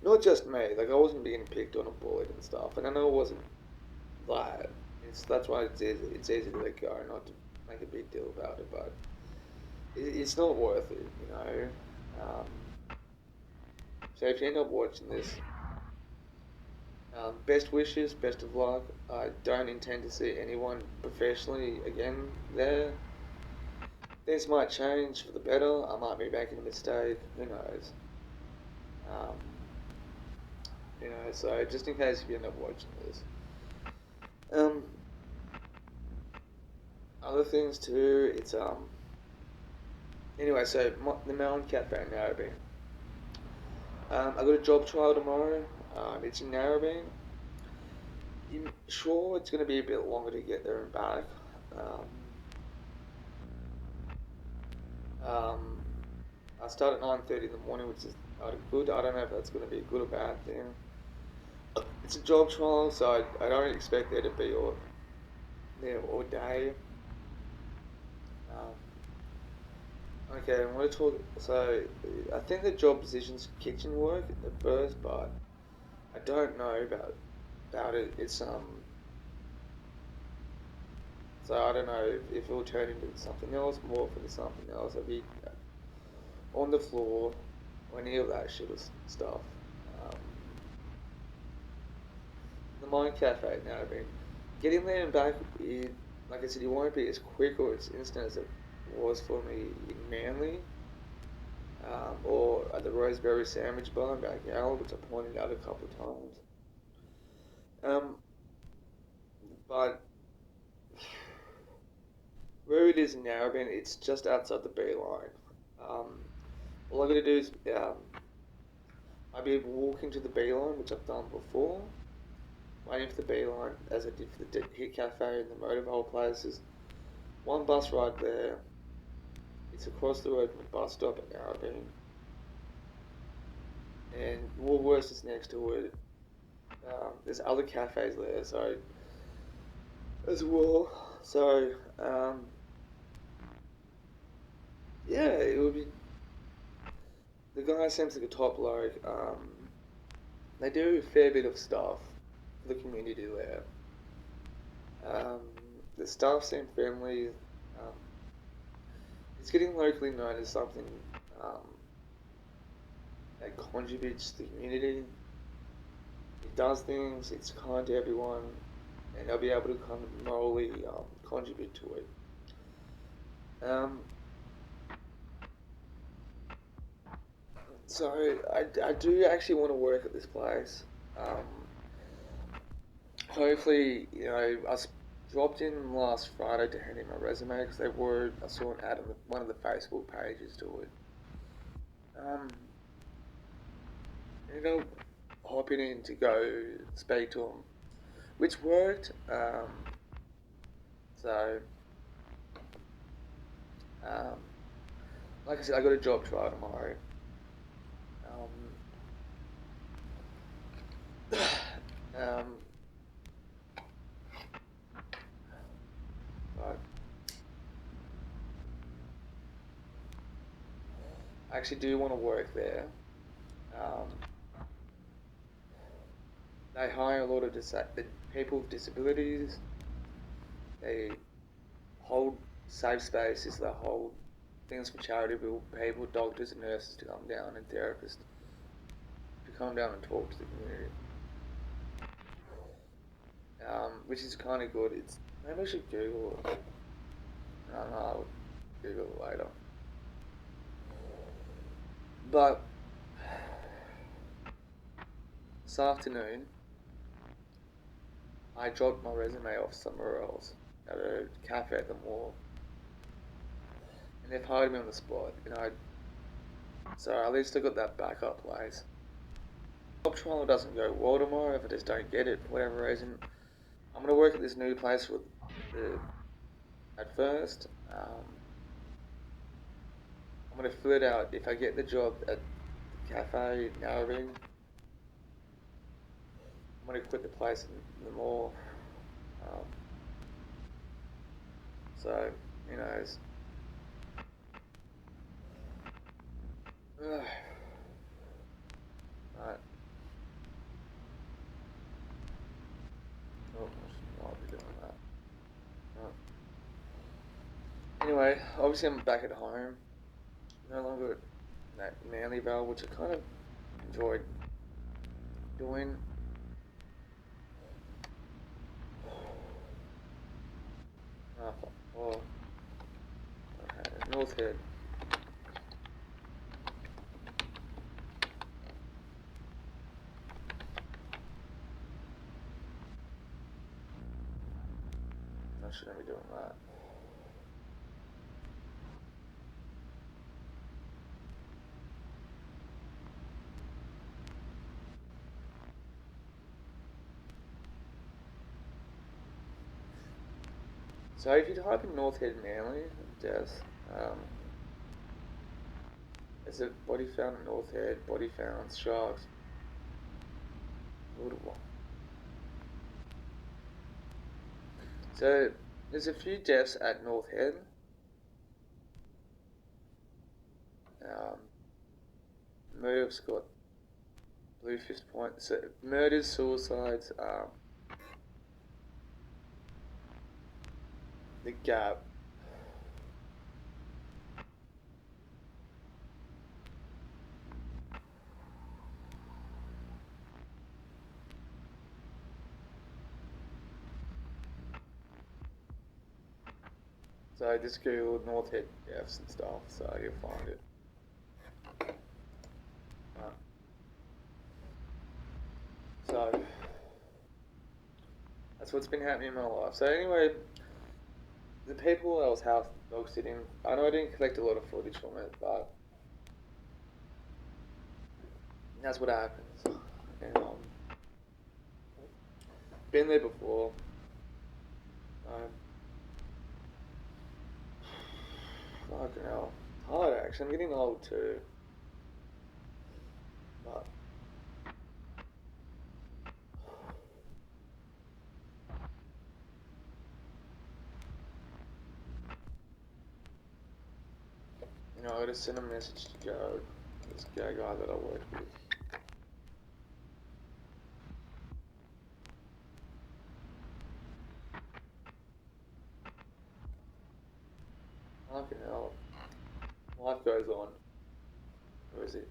[SPEAKER 1] Not just me. Like I wasn't being picked on or bullied and stuff, and I know it wasn't that. That's why it's easy to let go, not to make a big deal about it, but it's not worth it, you know. So if you end up watching this, best wishes, best of luck. I don't intend to see anyone professionally again there. Things might change for the better. I might be making a mistake. Who knows? Um, so just in case if you end up watching this. Um, Other things too. It's Anyway, so the Melon Cafe in Narrabeen. I got a job trial tomorrow. It's in Narrabeen. Sure, it's going to be a bit longer to get there and back. Um, I start at 9:30 in the morning, which is good. I don't know if that's going to be a good or bad thing. It's a job trial, so I don't expect there to be there all day. Okay, I'm going to talk. So, I think the job position's kitchen work at first, but I don't know about it. It's So I don't know if it will turn into something else, more for something else. I'll be on the floor, or any of that sort of stuff. Um, the Mind Cafe now, I mean, getting there and back, like I said, it won't be as quick or as instant as it was for me in Manly, or at the Roseberry Sandwich Bar in Backgala, which I pointed out a couple of times. Um, but where it is in Narrabeen, it's just outside the B line. All I gotta do is I'll be walking to the B line, which I've done before, waiting for the B line, as I did for the Hit Cafe and the Motorbowl places. One bus ride there. It's across the road from the bus stop at Narrabeen, and Woolworths is next to it. There's other cafes there, so as well. So yeah, it would be. The guy seems like a top bloke. They do a fair bit of stuff for the community there. The staff seem friendly. it's getting locally known as something um, that contributes to the community. It does things, it's kind to everyone, and they'll be able to kind of morally contribute to it. So I do actually want to work at this place. Hopefully, I dropped in last Friday to hand in my resume because I saw an ad on one of the Facebook pages to it. Hopping in to go speak to them, which worked. So, um, like I said, I got a job trial tomorrow. Um, but I actually do want to work there. Um, they hire a lot of people with disabilities. They hold safe spaces. They hold things for charitable people, doctors and nurses to come down, and therapists to come down and talk to the community. Which is kind of good. Maybe I should Google it. I don't know. I'll Google it later. But this afternoon, I dropped my resume off somewhere else at a cafe at the mall, and they've hired me on the spot. So at least I got that backup place. Job trial doesn't go well tomorrow if I just don't get it for whatever reason. I'm gonna work at this new place at first. I'm gonna fill it out. If I get the job at the cafe in Narrabeen, I'm gonna quit the place in the mall. So who knows? Right. Oh, I might be doing that. Right. Anyway, obviously I'm back at home. No longer at Manlyvale, which I kind of enjoyed doing. Oh, okay. North Head. I shouldn't be doing that. So if you type in North Head Manly, deaths, there's a body found in North Head, body found, sharks, little one. So there's a few deaths at North Head. Murder's got blue 50 points. So murders, suicides, the gap. So just Google North Head deaths and stuff, so you'll find it. So that's what's been happening in my life. So anyway, the people I was house dog sitting, I know I didn't collect a lot of footage from it, but that's what happens. And been there before. Fucking hell. Hard actually. I'm getting old too. But I gotta send a message to Jared, this guy that I work with. Fucking hell. Life goes on. Where is it?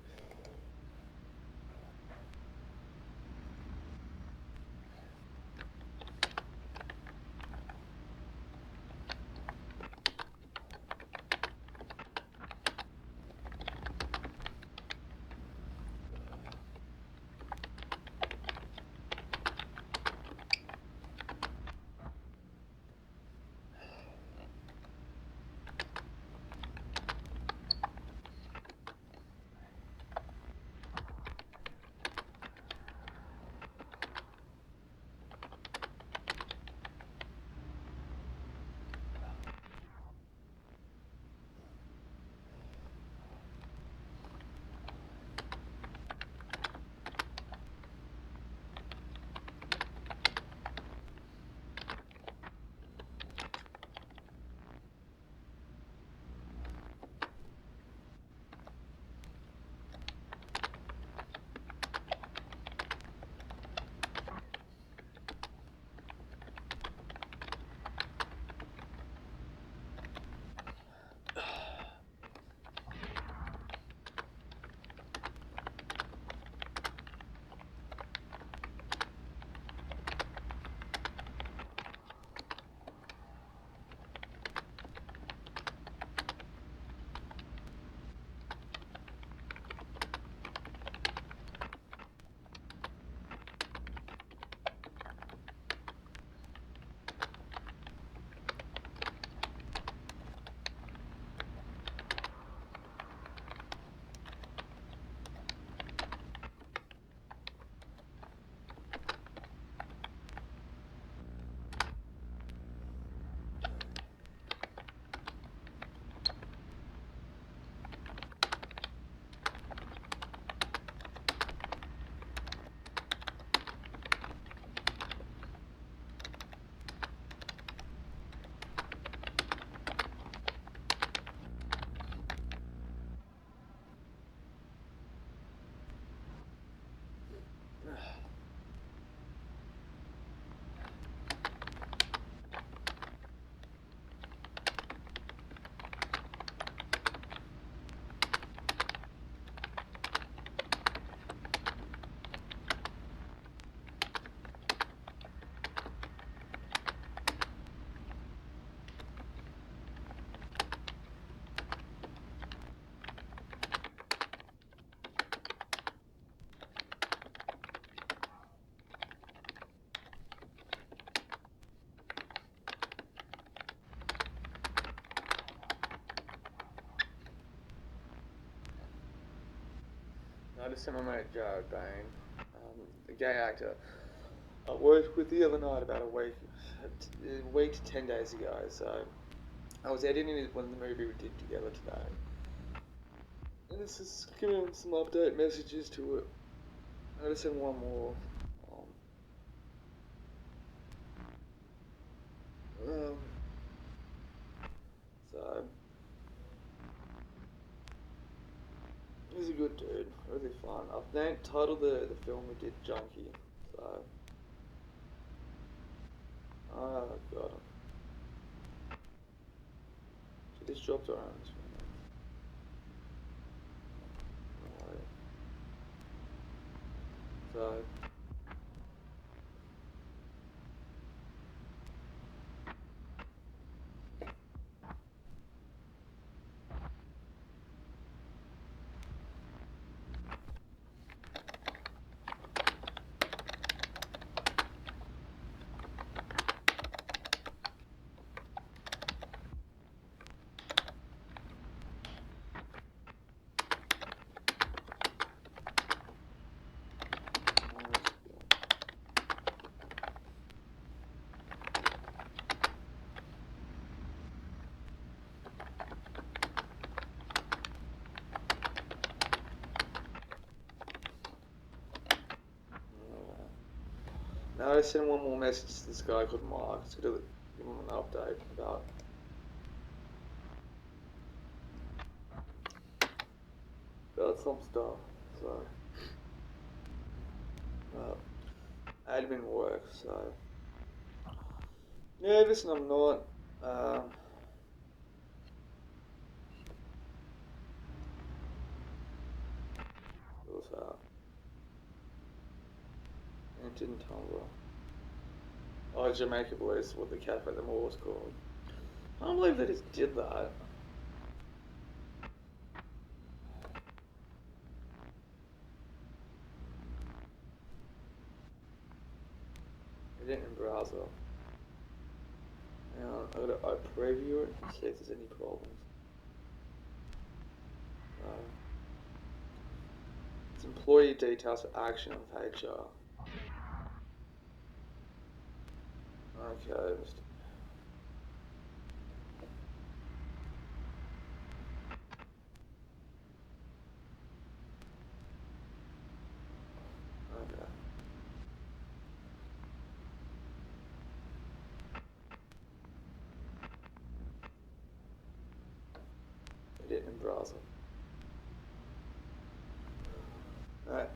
[SPEAKER 1] I just sent my mate Jared Bain, the gay actor, I worked with the other night about a week to 10 days ago, so I was editing it when the movie we did together today. And this is giving some update messages to it. I just sent one more. So he's a good dude, really fun. I've titled the film we did Junkie, so oh god. She just dropped her own. So now I sent one more message to this guy called Mark. Just gonna give him an update about some stuff. So admin work. So yeah, listen, I'm not. that? Hampton Tumblr. Oh, Jamaica Blues, what the cafe at the mall was called. I can't believe they just did that. Edit in browser. Now I preview it and see if there's any problems. It's employee details for action of HR. Okay, okay. Edit in browser. Alright.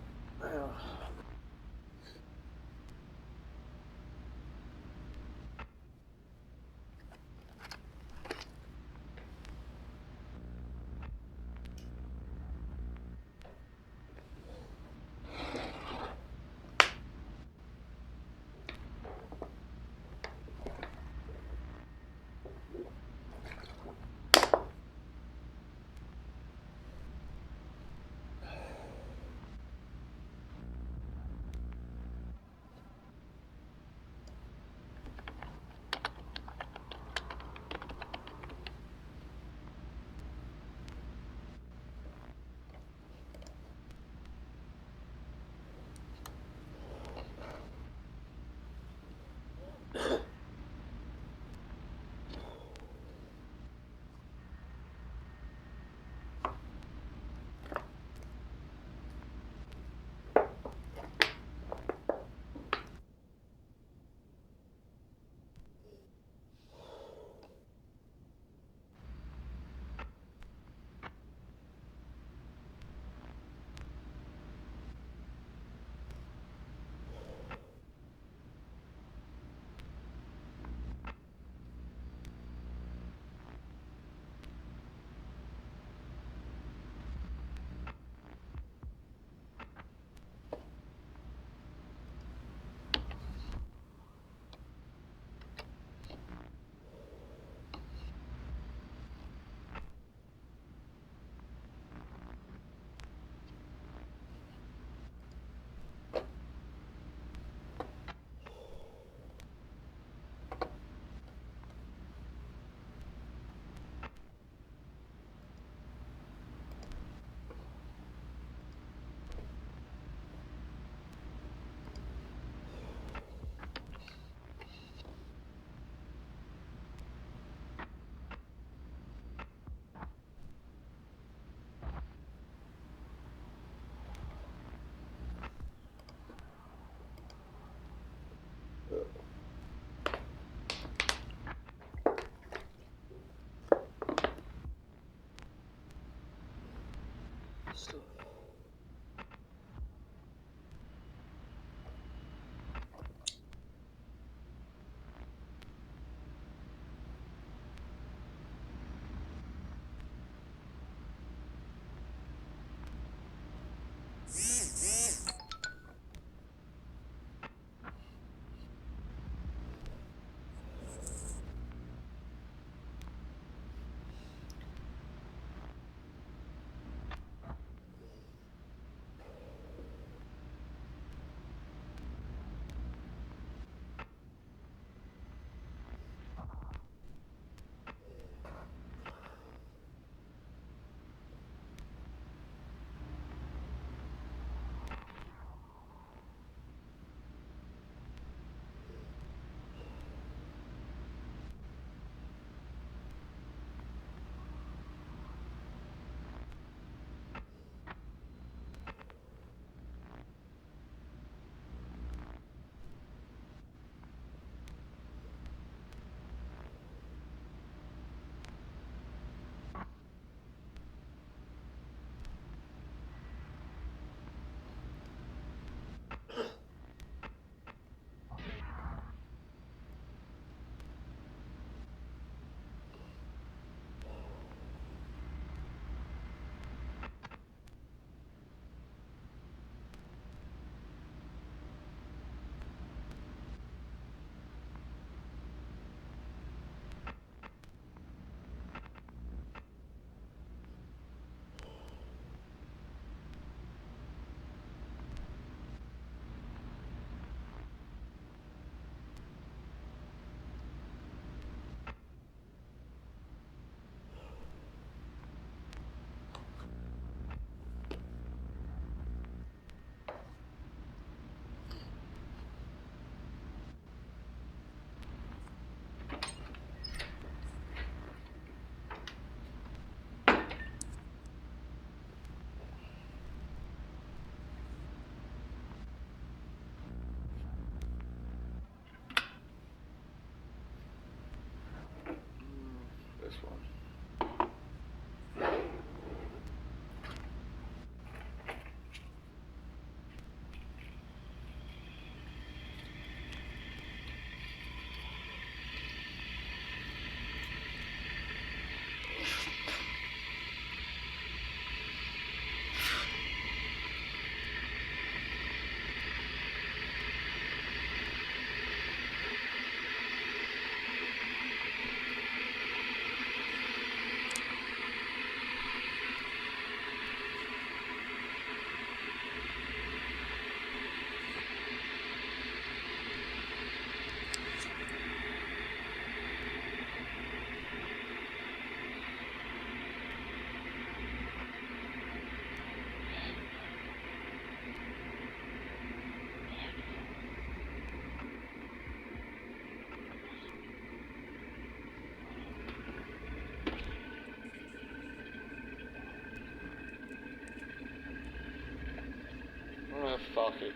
[SPEAKER 1] fuck it.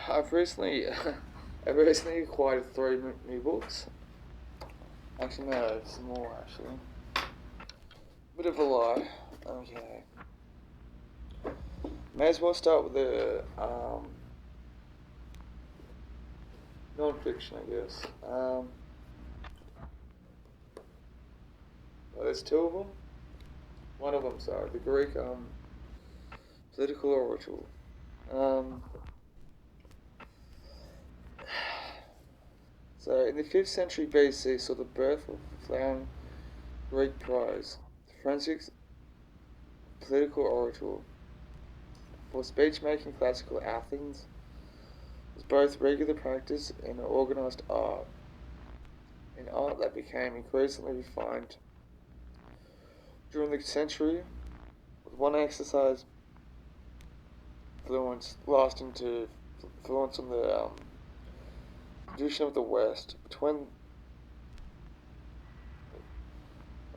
[SPEAKER 1] I've recently, I've recently acquired 3 new books. Actually, no, some more actually. Bit of a lie. Okay. May as well start with the non-fiction, I guess. Well, there's 2 of them. One of them, sorry, the Greek political orator. So, in the 5th century BC saw the birth of the flowering Greek prose, the forensic political orator. For speech-making, classical Athens was both regular practice and organized art, an art that became increasingly refined during the century, with one exercise fluence lasting to fluence on the tradition of the West.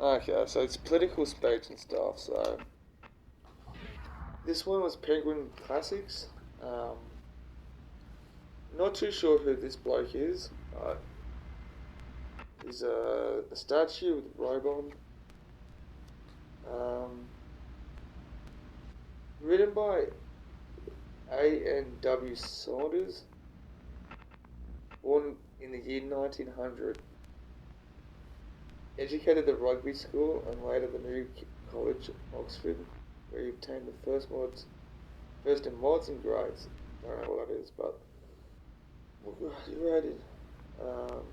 [SPEAKER 1] Okay, so it's political speech and stuff, so this one was Penguin Classics. Not too sure who this bloke is. He's a statue with a robe on. Written by A.N.W. Saunders, born in the year 1900. Educated at Rugby School and later the New College, Oxford, where he obtained the first in mods and grades. I don't know what that is, but he read it.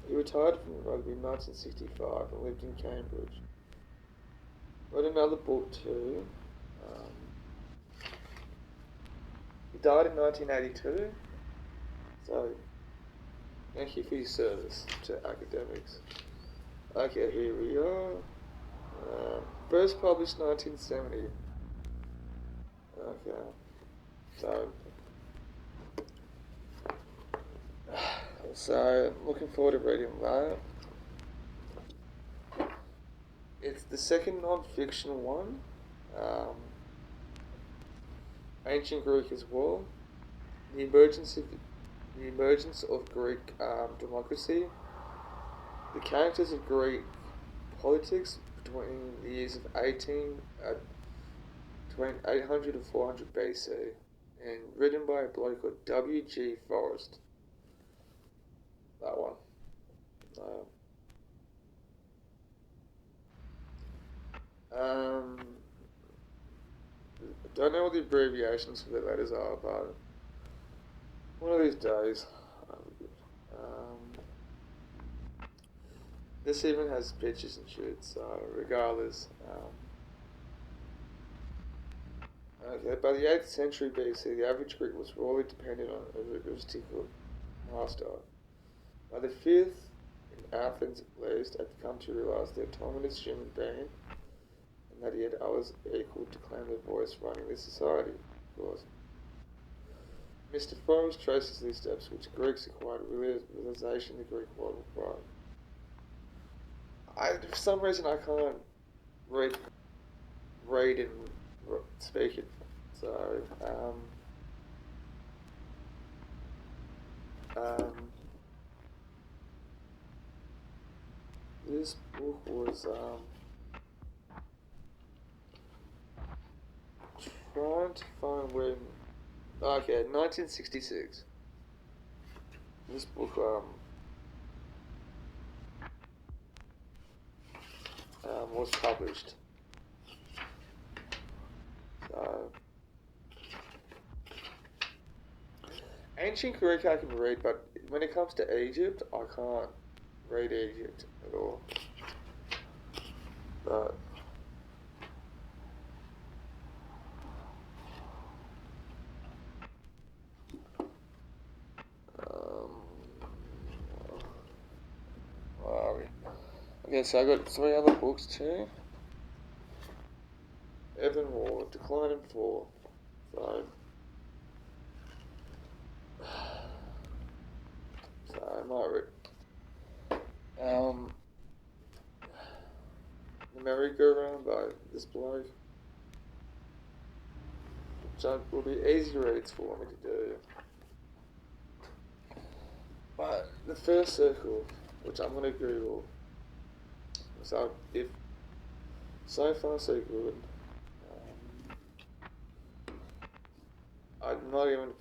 [SPEAKER 1] He retired from rugby in 1965 and lived in Cambridge. Wrote another book too. He died in 1982. So, thank you for your service to academics. Okay, here we are. First published 1970. Okay. So looking forward to reading that. It's the second non-fiction one. Ancient Greek as well. The emergence of Greek democracy. The characters of Greek politics between the years of between 800 and 400 BC, and written by a bloke called W.G. Forrest. That one. Don't know what the abbreviations for the letters are, but one of these days. This even has pictures and shit, so regardless. Okay, by the 8th century BC, the average Greek was royally dependent on a logistical master. By the 5th, in Athens at least, had come to realise the autonomous human being, and that he had others equal to claim the voice running the society, of course. Mr. Forrest traces these steps which Greeks acquired realization of the Greek model pride. For some reason I can't read and speak it, so this book was trying to find when. Okay, 1966. this book was published. So ancient Greek I can read, but when it comes to Egypt, I can't read Egypt at all. But where are we? Okay, so I got 3 other books too. Evan War, Decline and Fall. So I might read The Merry-Go-Round by this bloke. Which will be easy reads for me to do. But the first circle, which I'm gonna Google. So if so far so good. I'm not even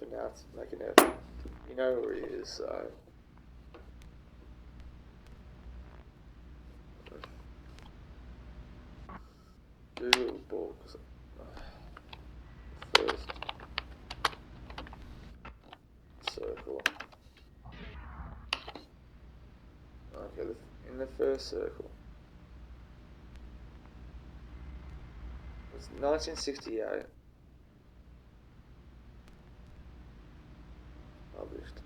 [SPEAKER 1] make an effort. You know who he is, so Google books. First circle. Okay, in the first circle. It's 1968. Published.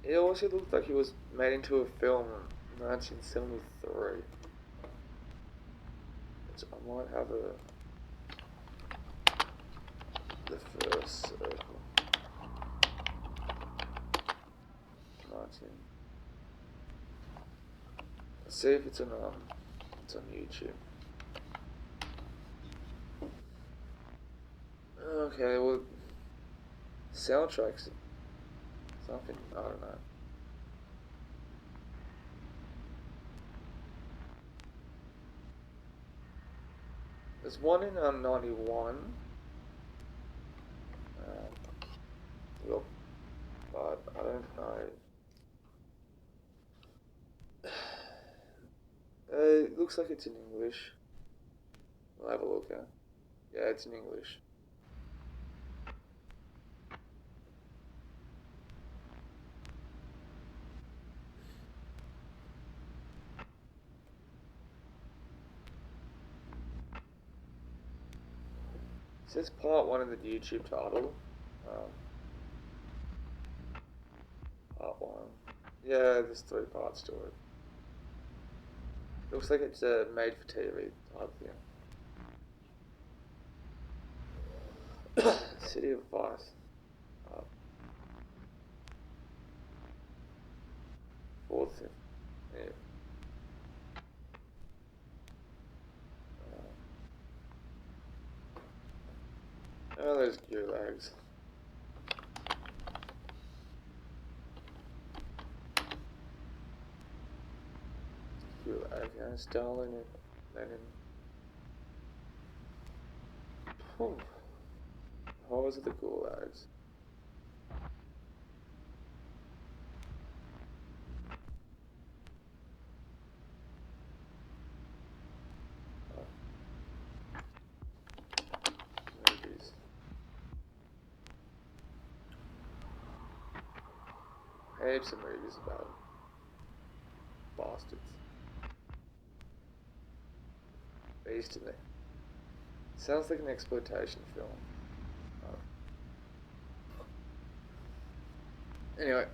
[SPEAKER 1] It also looked like it was made into a film in 1973. Which I might have the first circle. 19. Let's see if it's on YouTube. Okay, well, soundtracks, something, I don't know. There's one in 91. Yep, but I don't know. It looks like it's in English. We'll have a look at. Yeah, it's in English. It says part 1 in the YouTube title. Part 1. Yeah, there's 3 parts to it. Looks like it's a made for TV type thing. City of Vice. Fourth. Yeah. Oh, there's gulags. Gulag, Stalin and Lenin. Whew. Horrors of the gulags. Movies. Heaps of movies about bastards. Beast in there. Sounds like an exploitation film. Anyway.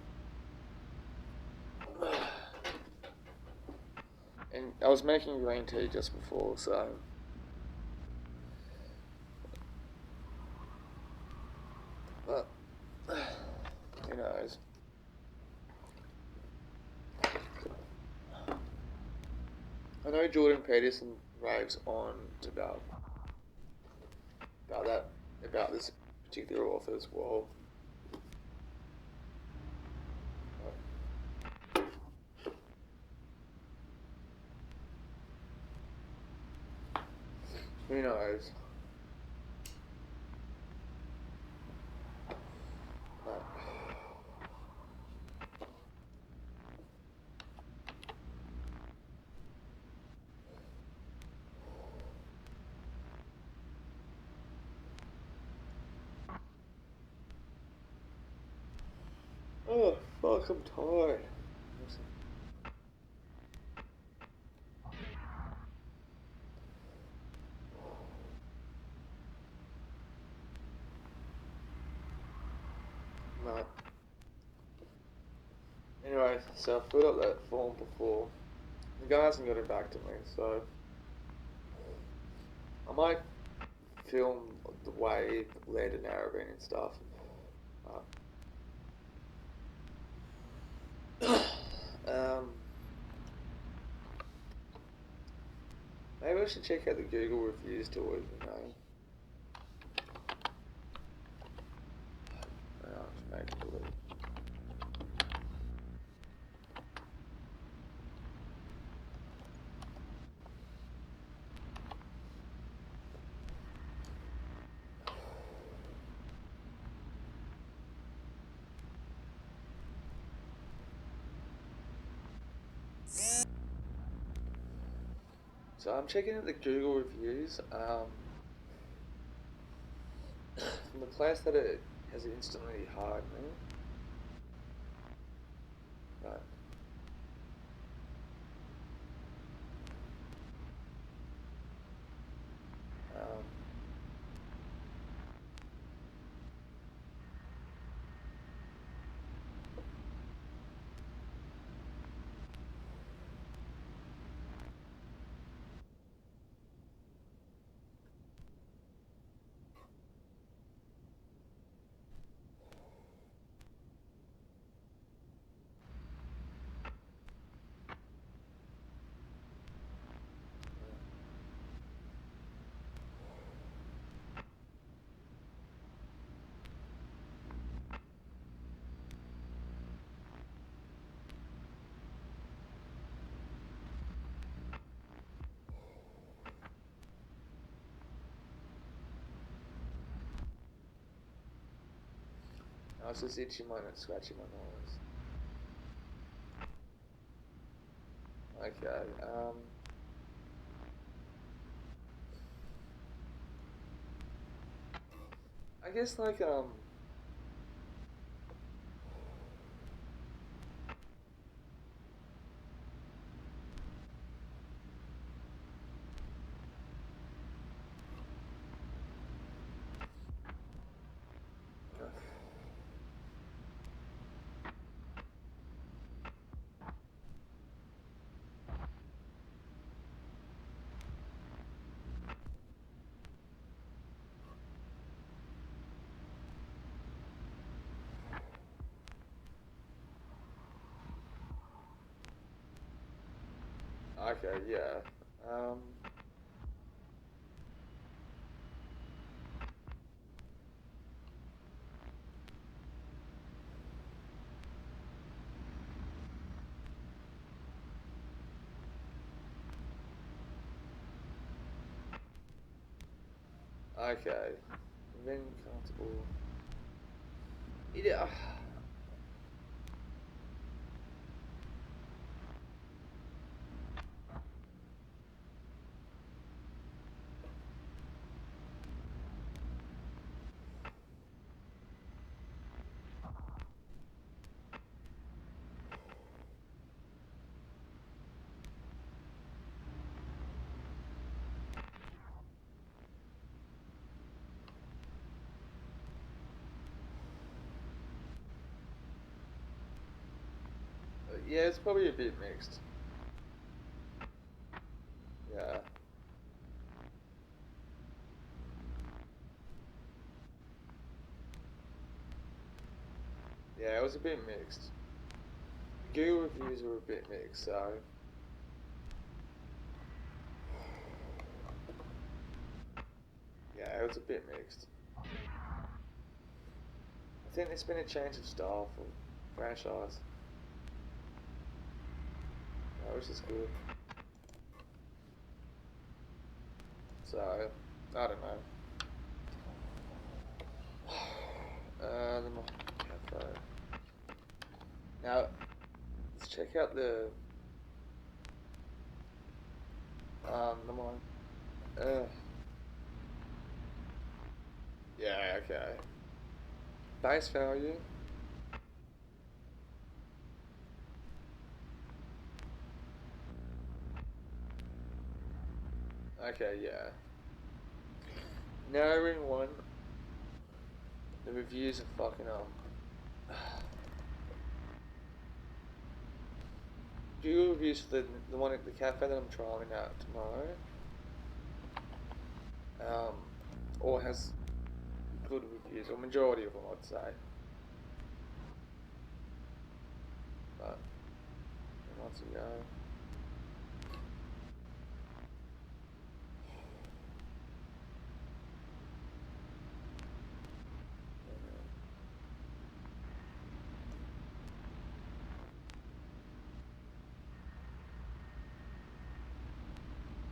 [SPEAKER 1] And I was making green tea just before, so... But... Who knows? know Jordan Peterson raves on about this particular author as well. Who knows? Oh, fuck, I'm tired. No. Anyway, so I filled up that form before. The guy hasn't got it back to me, so I might film the way led and Arabin and stuff. Maybe I should check out the Google reviews to it, you know. Make it believe. So I'm checking out the Google reviews. From the place that it has instantly hired me. Right. I was just itching mine and scratching my nose. Okay, I guess like, okay, yeah. Okay. Then comfortable. Yeah. Yeah, it's probably a bit mixed. Yeah. Yeah, it was a bit mixed. Google reviews were a bit mixed, so it's a bit mixed. I think there's been a change of style for franchise, which is good. So, I don't know. The cafe. Now, let's check out the one. Yeah, okay. Base value. Okay, yeah. Narrowing one. The reviews are fucking Google reviews for the one at the cafe that I'm trying out tomorrow. Or has good reviews, or majority of them, I'd say. But once we go.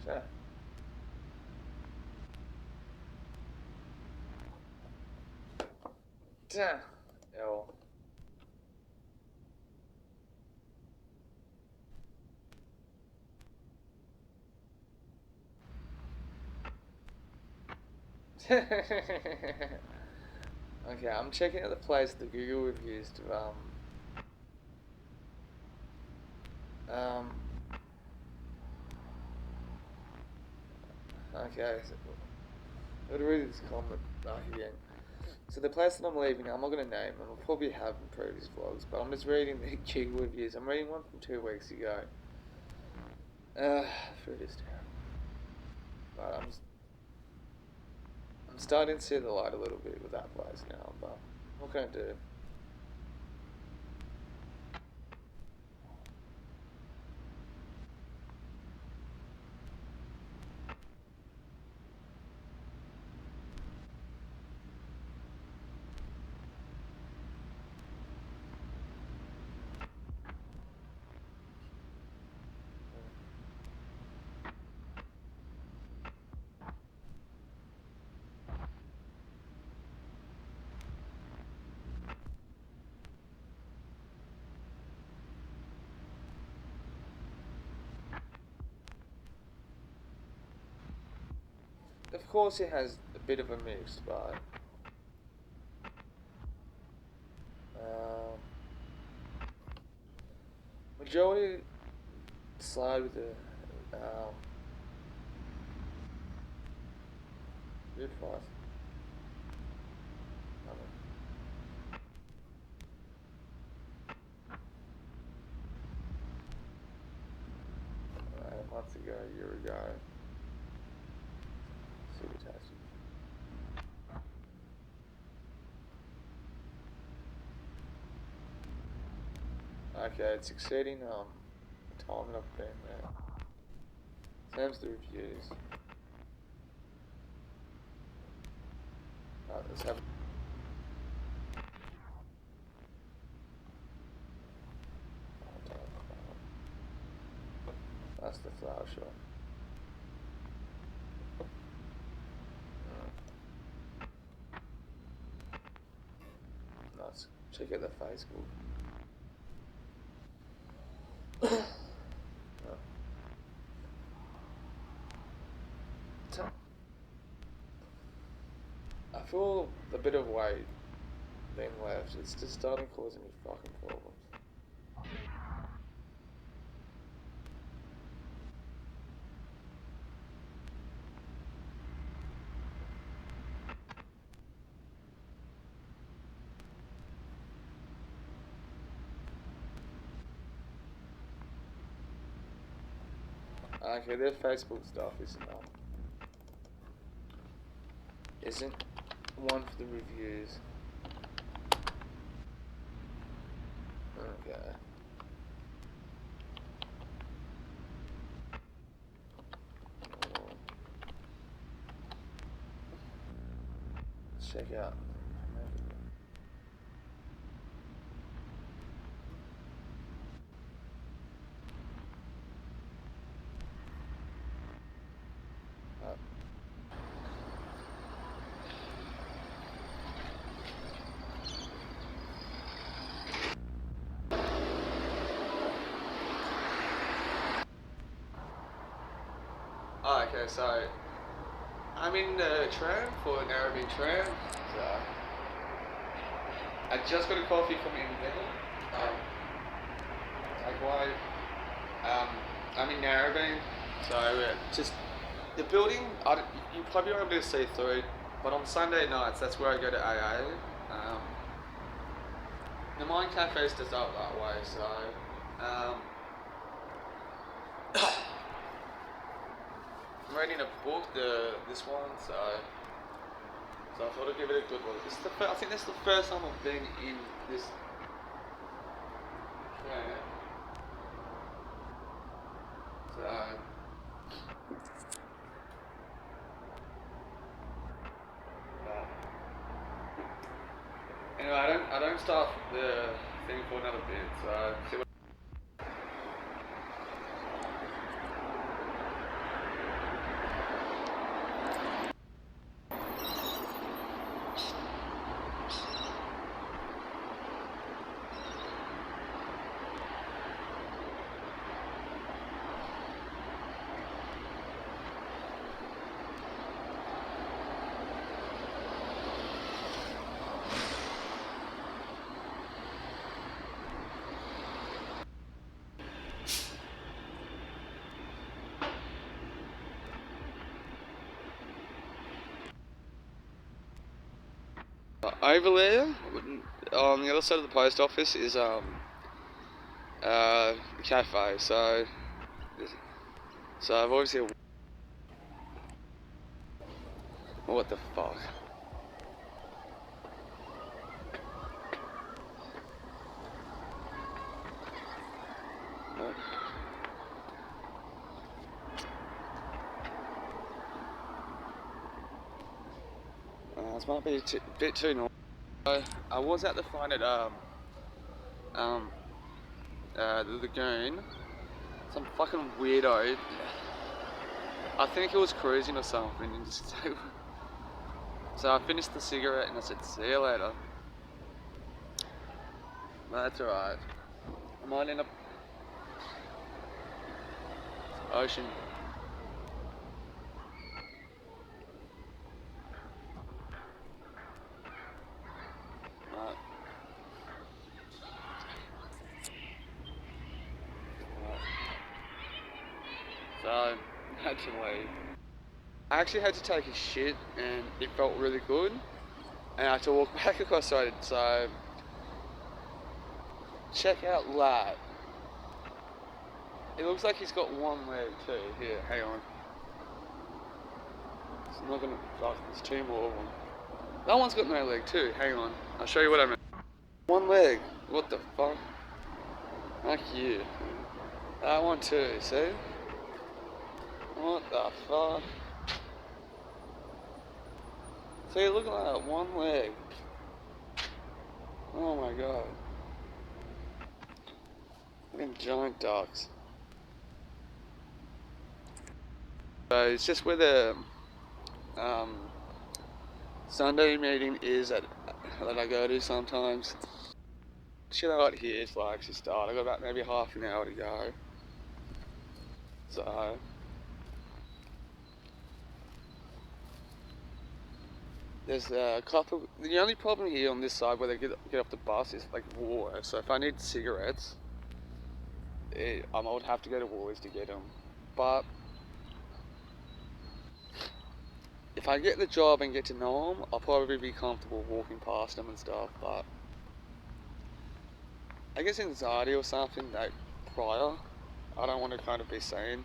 [SPEAKER 1] So. L. Okay, I'm checking out the place the Google reviews to okay, so I'm gonna read this comment back again. So the place that I'm leaving, I'm not gonna name them. I'll probably have in previous vlogs, but I'm just reading the Google reviews. I'm reading one from 2 weeks ago. Food is terrible. But I'm starting to see the light a little bit with that place now, but what can I do? Of course it has a bit of a mix, but majority side with the good price. Months ago, a year ago. Super tasty. Okay, it's exceeding the time that I've been there. Sam's the reviews. Alright, let's have. That's the flower shop. Nice. Check out the Facebook. I feel a bit of weight being left. It's just starting causing me fucking problems. Okay, their Facebook stuff isn't one for the reviews. Okay. check out. Oh, okay, so I'm in the tram for the Narrabeen tram. So I just got a coffee from in there. Takeaway. I'm in Narrabeen, so just the building. You probably won't be able to see through, but on Sunday nights that's where I go to AA. The Mind Cafe's just up that way, so. I'm reading a book, this one, so I thought I'd give it a good look. I think this is the first time I've been in this. Yeah. So. Anyway, I don't start the thing for another bit, so see what. Over there, on the other side of the post office, is a cafe. So I've obviously. What the fuck? This might be a bit too noisy. I was at the front at the lagoon. Some fucking weirdo. I think he was cruising or something. And just so I finished the cigarette and I said, "See you later." That's alright. I might end up ocean. Right. So I had to leave. I actually had to take a shit and it felt really good. And I had to walk back across the road. So check out that. It looks like he's got one leg too. Here, hang on. It's not gonna. Oh, there's two more of them. That one's got no leg too. Hang on. I'll show you what I mean. One leg. What the fuck? Fuck you. That one too. See? What the fuck? See, look at that. One leg. Oh my god. Fucking giant ducks. So it's just where the Sunday meeting is that I go to sometimes. Chill out here till I actually start. I got about maybe half an hour to go. So there's a couple. The only problem here on this side where they get off the bus is like water. So if I need cigarettes, I would have to go to Woolies to get them. But if I get the job and get to know them, I'll probably be comfortable walking past them and stuff. But I guess anxiety or something like prior, I don't want to kind of be seen.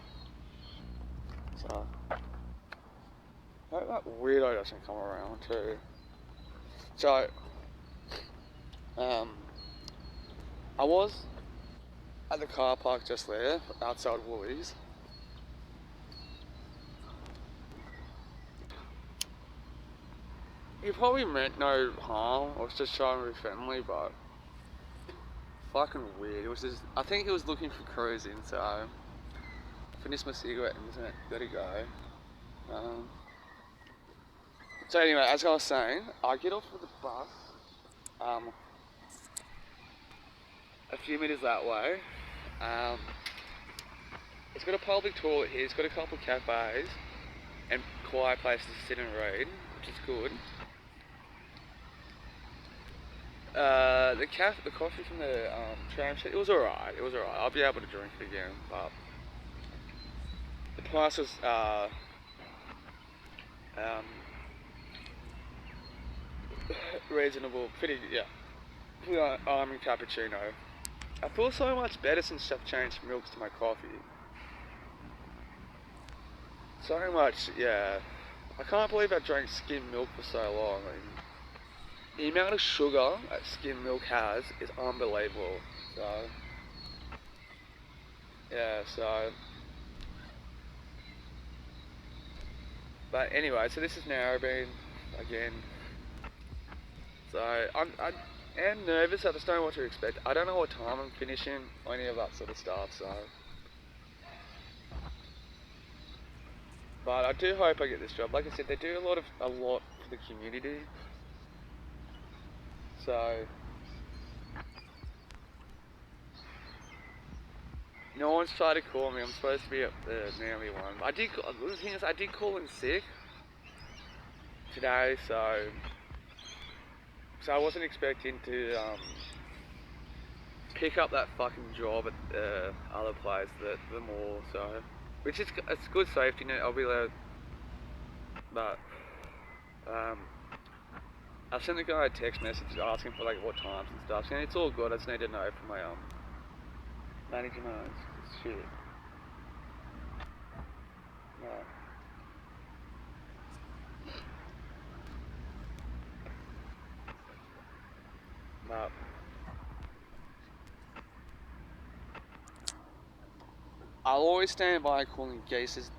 [SPEAKER 1] So I hope that weirdo doesn't come around too. So I was at the car park just there outside Woolies. he probably meant no harm. I was just trying to be friendly, but fucking weird. It was just, I think he was looking for cruising, so I finished my cigarette and was like, gotta go. So anyway, as I was saying, I get off of the bus a few metres that way. It's got a public toilet here, it's got a couple of cafes and quiet places to sit and read, which is good. The coffee from the tram set, it was alright, I'll be able to drink it again, but the price was reasonable, pretty, yeah. Almond cappuccino. I feel so much better since I've changed milks to my coffee. So much, yeah. I can't believe I drank skim milk for so long. I mean, the amount of sugar that skim milk has is unbelievable. So, yeah, so. But anyway, so this is Narrabeen again. So I am nervous. I just don't know what to expect. I don't know what time I'm finishing or any of that sort of stuff. So, but I do hope I get this job. Like I said, they do a lot for the community. So no one's tried to call me. I'm supposed to be at the Manly one. The thing is, I did call in sick today, so I wasn't expecting to pick up that fucking job at the other place, the mall. So, which is it's good safety net. I'll be there, but I sent the guy a text message asking for like what times and stuff. And it's all good. I just need to know from my manager knows. Shit. No. But I'll always stand by calling geese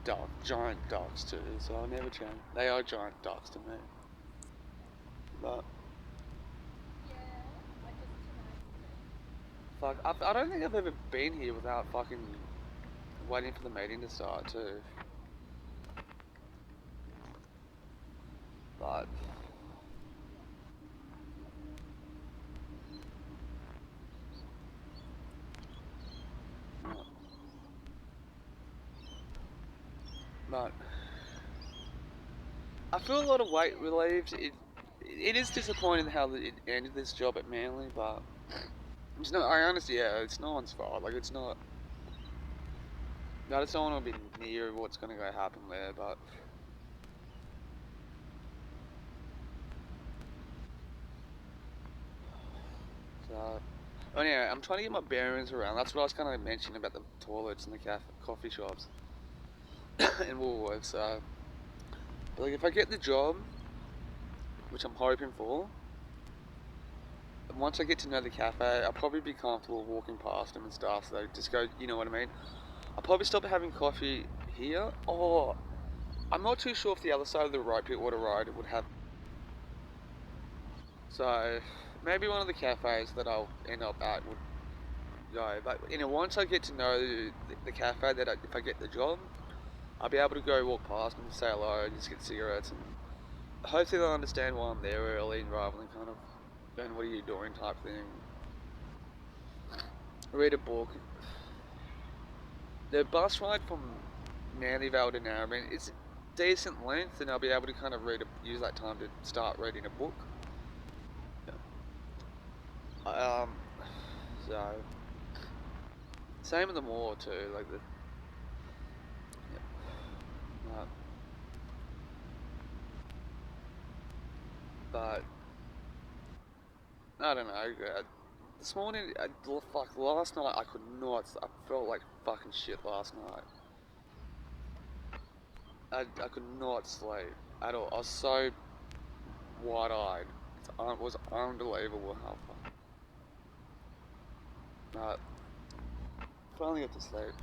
[SPEAKER 1] giant ducks too, so I'll never change. They are giant ducks to me. But fuck, I don't think I've ever been here without fucking waiting for the meeting to start too. But but I feel a lot of weight relieved. It is disappointing how it ended this job at Manly, but it's not. I honestly, yeah, it's no one's fault. Like it's not. I just don't want to be near what's going to go happen there, but. So, anyway, I'm trying to get my bearings around. That's what I was kind of mentioning about the toilets and the coffee shops and Woolworths. So, but like if I get the job, which I'm hoping for, and once I get to know the cafe, I'll probably be comfortable walking past them and stuff. So just go, you know what I mean? I'll probably stop having coffee here, or I'm not too sure if the other side of the road, Pittwater Road, would have. So maybe one of the cafes that I'll end up at would go. But once I get to know the cafe, if I get the job, I'll be able to go walk past and say hello and just get cigarettes, and hopefully they'll understand why I'm there early rather than kind of going, what are you doing type thing. Read a book. The bus ride from Manlyvale to Narrabeen, it's decent length, and I'll be able to kind of use that time to start reading a book. So same with the mall too, like the. Yeah. But I don't know. This morning, last night I could not. I felt like fucking shit last night. I could not sleep at all. I was so wide-eyed. It was unbelievable how far. But finally got to sleep.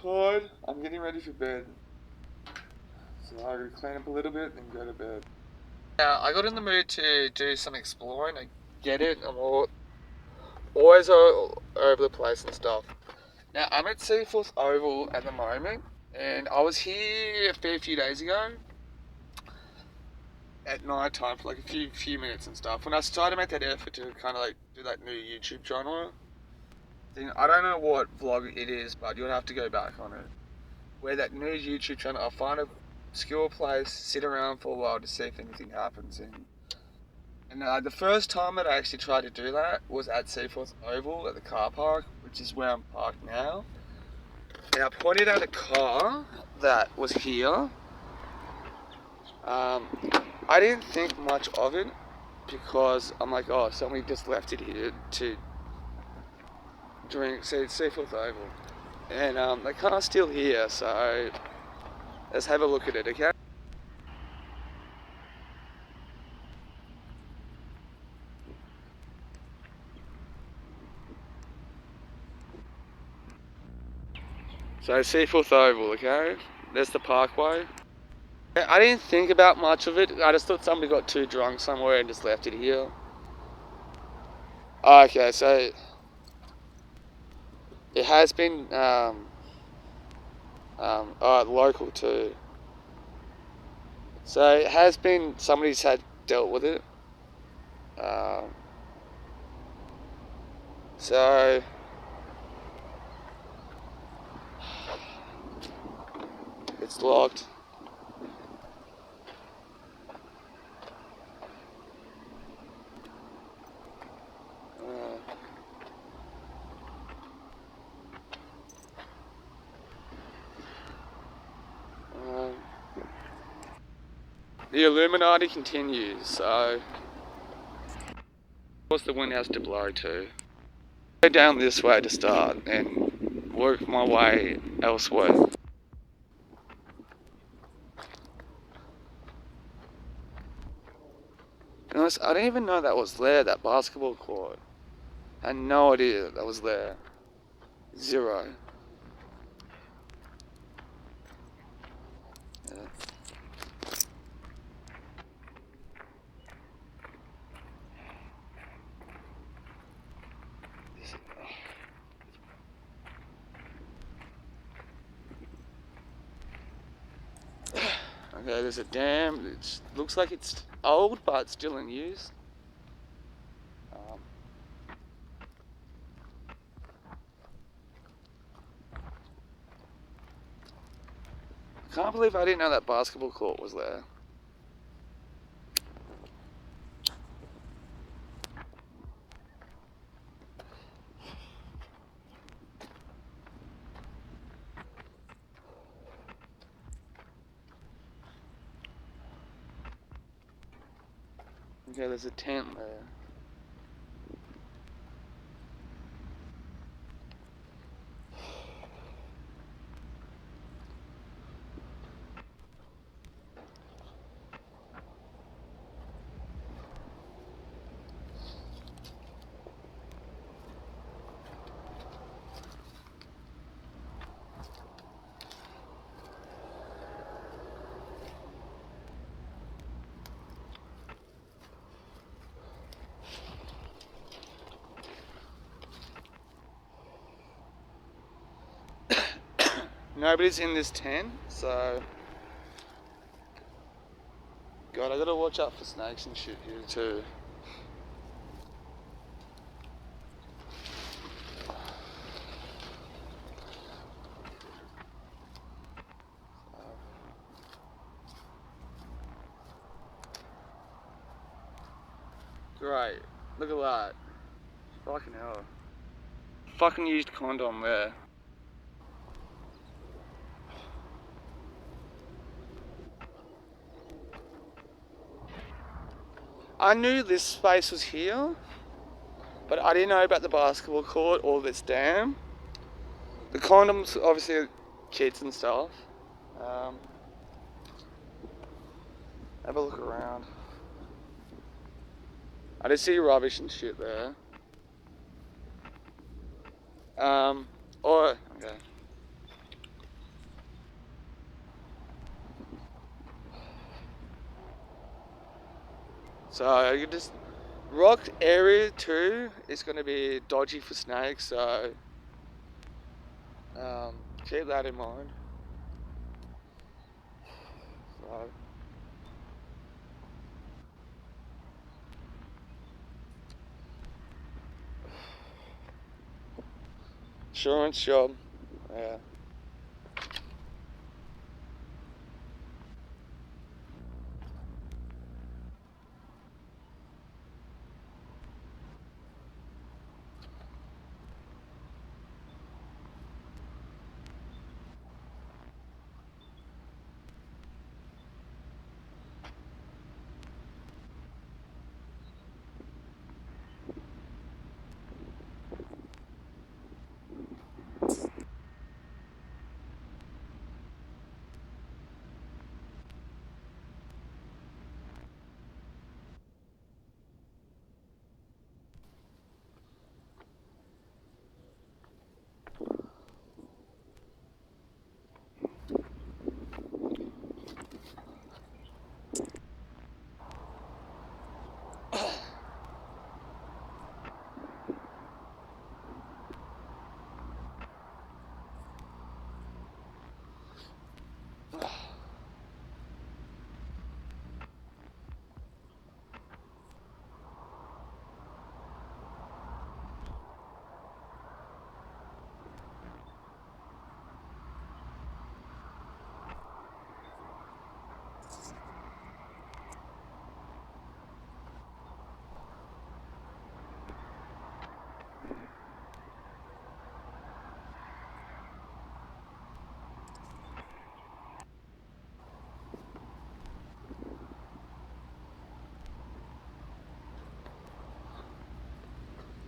[SPEAKER 1] tired. I'm getting ready for bed. So I'm going to clean up a little bit and go to bed. Now, I got in the mood to do some exploring. I get it. I'm always all over the place and stuff. Now, I'm at Seaforth Oval at the moment. And I was here a fair few days ago. At night time for like a few minutes and stuff. When I started to make that effort to kind of like do that new YouTube channel thing, I don't know what vlog it is, but you'll have to go back on it. Where that new YouTube channel, I'll find a obscure place, sit around for a while to see if anything happens. And the first time that I actually tried to do that was at Seaforth Oval at the car park, which is where I'm parked now. And I pointed out a car that was here. I didn't think much of it because I'm like, oh, somebody just left it here to drink, say, Seaforth Oval. And the car's still here, so let's have a look at it, okay? So Seaforth Oval, okay? There's the parkway. I didn't think about much of it. I just thought somebody got too drunk somewhere and just left it here. Okay, so it has been local too. So it has been, somebody's had dealt with it. So it's locked. The Illuminati continues, so of course the wind has to blow too. Go down this way to start and work my way elsewhere. And I didn't even know that was there, that basketball court. I had no idea that was there. Zero. Yeah. Okay, there's a dam. It looks like it's old, but still in use. I can't believe I didn't know that basketball court was there. Okay, there's a tent there. Nobody's in this tent, so God, I gotta watch out for snakes and shit here too. Great, look at that. Fucking hell. Fucking used condom there. I knew this space was here, but I didn't know about the basketball court or this dam. The condoms, obviously, kids and stuff. Have a look around. I just see rubbish and shit there. Okay. So you just rock area 2 is going to be dodgy for snakes, so keep that in mind. So, insurance job, yeah.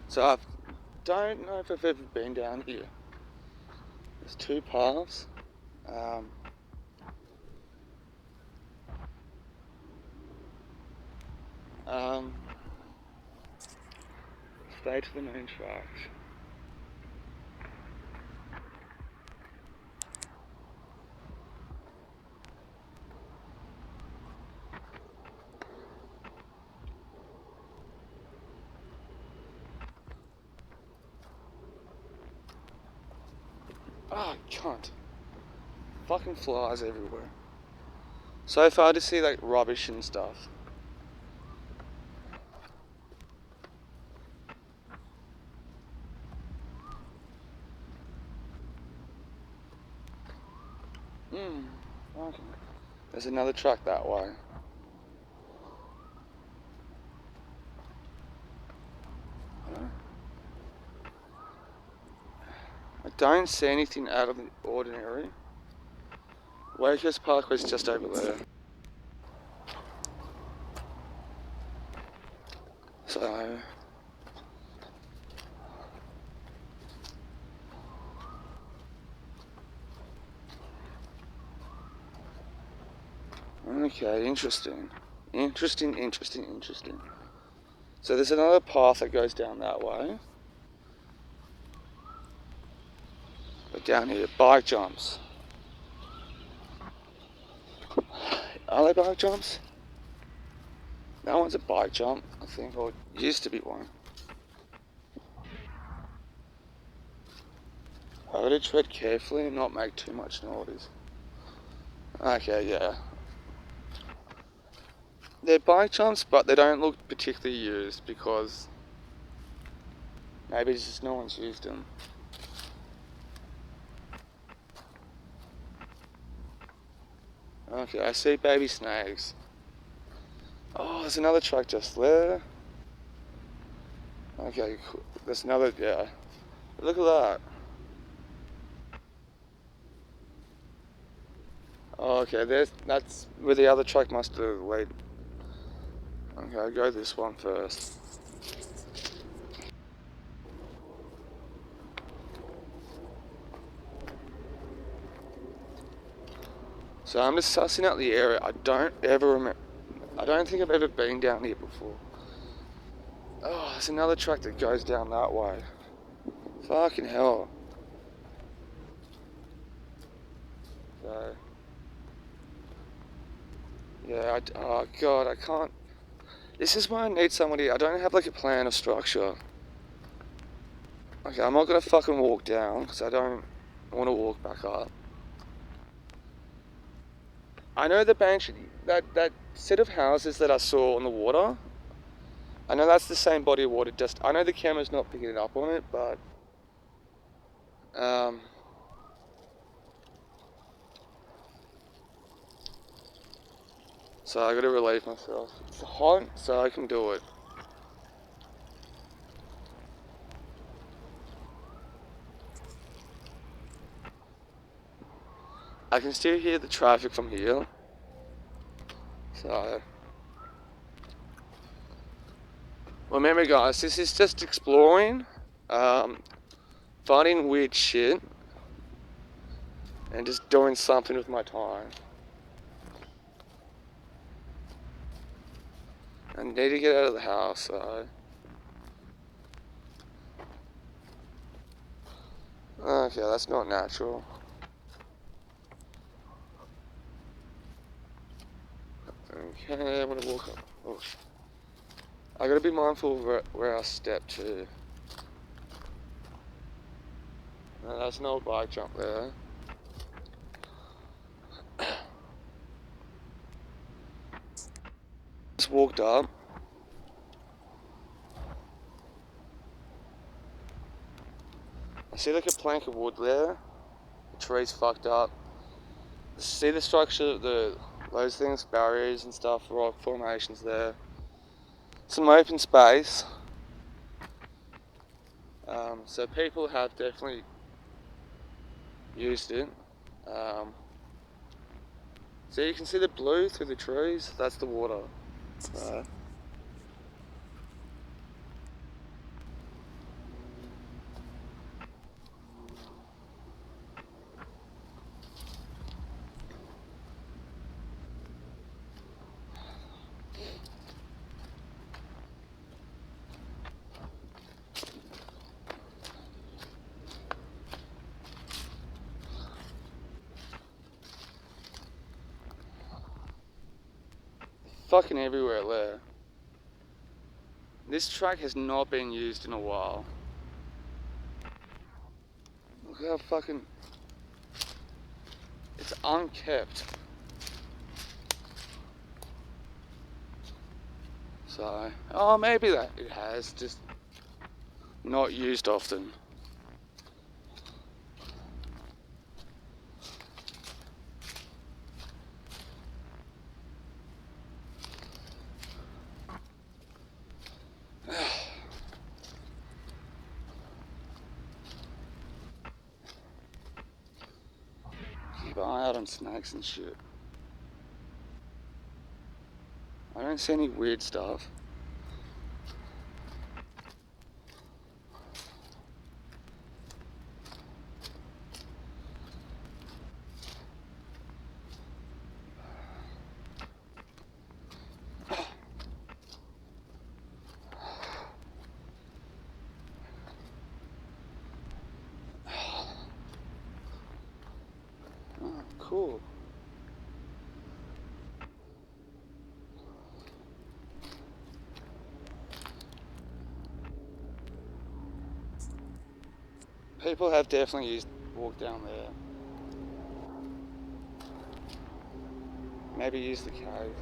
[SPEAKER 1] So I don't know if I've ever been down here. There's 2 paths. Stay to the main tracks. Oh, cunt. Fucking flies everywhere. So far to see like rubbish and stuff. Okay. There's another truck that way. I don't see anything out of the ordinary. Wakehurst Parkway's just over there. So okay, interesting. Interesting. So there's another path that goes down that way. But down here, bike jumps. Are they bike jumps? That one's a bike jump, I think, or used to be one. I gotta tread carefully and not make too much noise. Okay, yeah. They're bike jumps, but they don't look particularly used because maybe it's just no one's used them. Okay, I see baby snakes. Oh, there's another truck just there. Okay, cool. There's another, yeah. Look at that. Oh, okay, that's where the other truck must have laid. Okay, I'll go this one first. So I'm just sussing out the area. I don't think I've ever been down here before. Oh, there's another truck that goes down that way. Fucking hell. So, yeah, oh god, I can't. This is why I need somebody. I don't have like a plan of structure. Okay, I'm not gonna fucking walk down because I don't want to walk back up. I know the bank, that set of houses that I saw on the water. I know that's the same body of water. Just I know the camera's not picking it up on it, but so I gotta relieve myself. It's hot, so I can do it. I can still hear the traffic from here. So remember, guys, this is just exploring, finding weird shit, and just doing something with my time. I need to get out of the house, so. Okay, that's not natural. Okay, I'm gonna walk up. Oh. I gotta be mindful of where I step to. That's an old bike jump there. Just walked up. I see like a plank of wood there. The tree's fucked up. See the structure, those things, barriers and stuff, rock formations there. Some open space. So people have definitely used it. So you can see the blue through the trees. That's the water. Fucking everywhere there. This track has not been used in a while. Look how fucking... It's unkept. So, oh, maybe that it has, just not used often. Keep an eye out on snakes and shit. I don't see any weird stuff. Oh, cool. People have definitely walked down there. Maybe used the cave.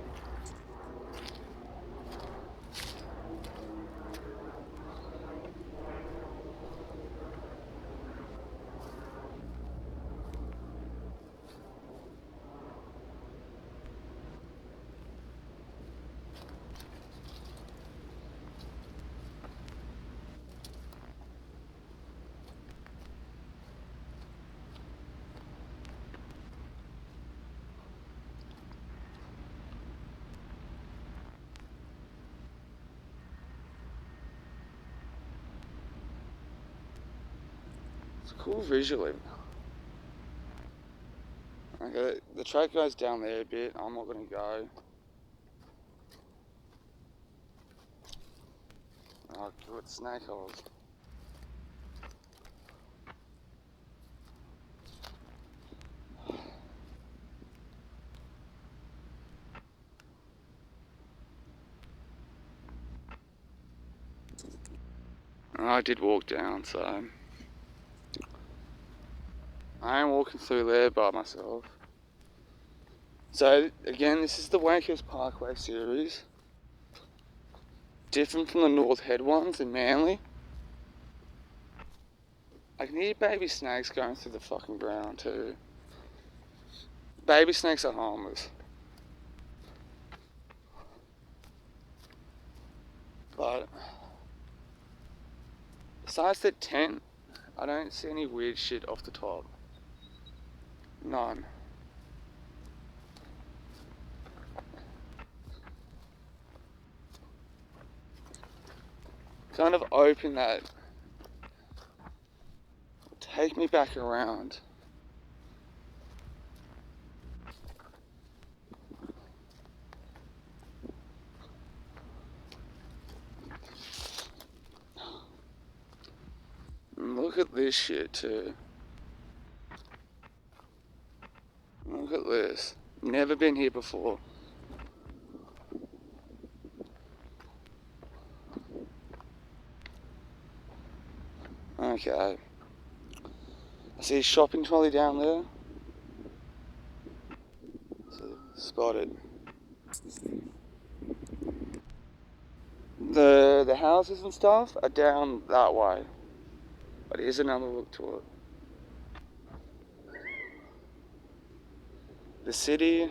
[SPEAKER 1] It's cool visually. Okay, the track goes down there a bit. I'm not gonna go. Oh, good snake holes. And I did walk down, so I am walking through there by myself. So again, this is the Wakehurst Parkway series. Different from the North Head ones in Manly. I can hear baby snakes going through the fucking ground too. Baby snakes are harmless. But besides the tent, I don't see any weird shit off the top. None. Kind of open that. Take me back around. And look at this shit too. Look at this. Never been here before. Okay. I see a shopping trolley down there. So, spotted. The houses and stuff are down that way. But here's another look to it. The city.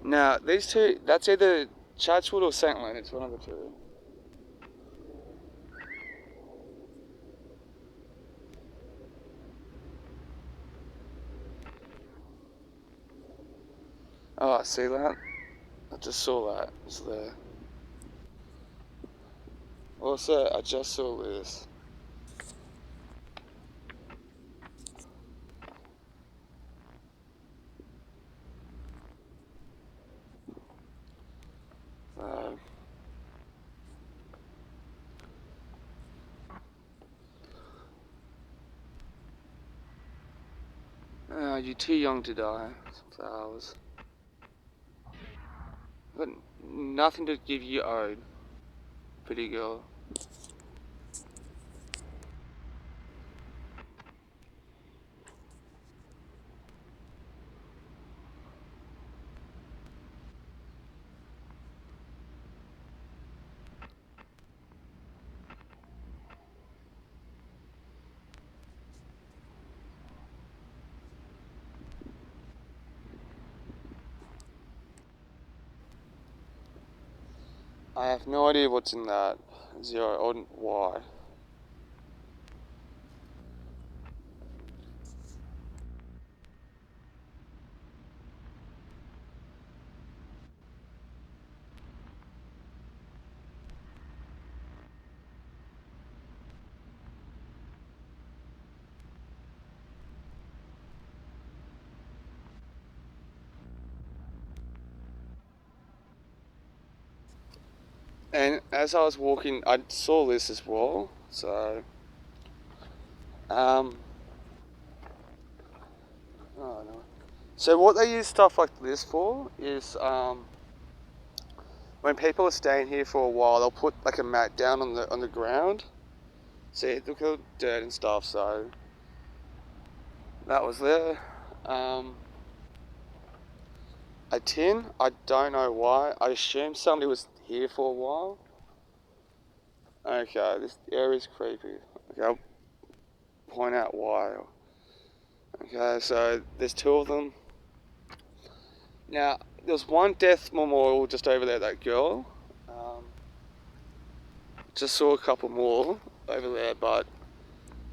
[SPEAKER 1] Now, these two, that's either Chatswood or St. Leonard's, one of the two. Oh, see that? I just saw that. It's there. Also, I just saw this. You're too young to die. Some flowers. But nothing to give you owed, pretty girl. I have no idea what's in that. Zero or why. And as I was walking, I saw this as well. So, oh no. So what they use stuff like this for is when people are staying here for a while, they'll put like a mat down on the ground. See, look at the dirt and stuff. So that was there. A tin. I don't know why. I assume somebody was here for a while. Okay, this area's creepy. Okay, I'll point out why. Okay, so there's two of them. Now, there's one death memorial just over there, that girl. Just saw a couple more over there, but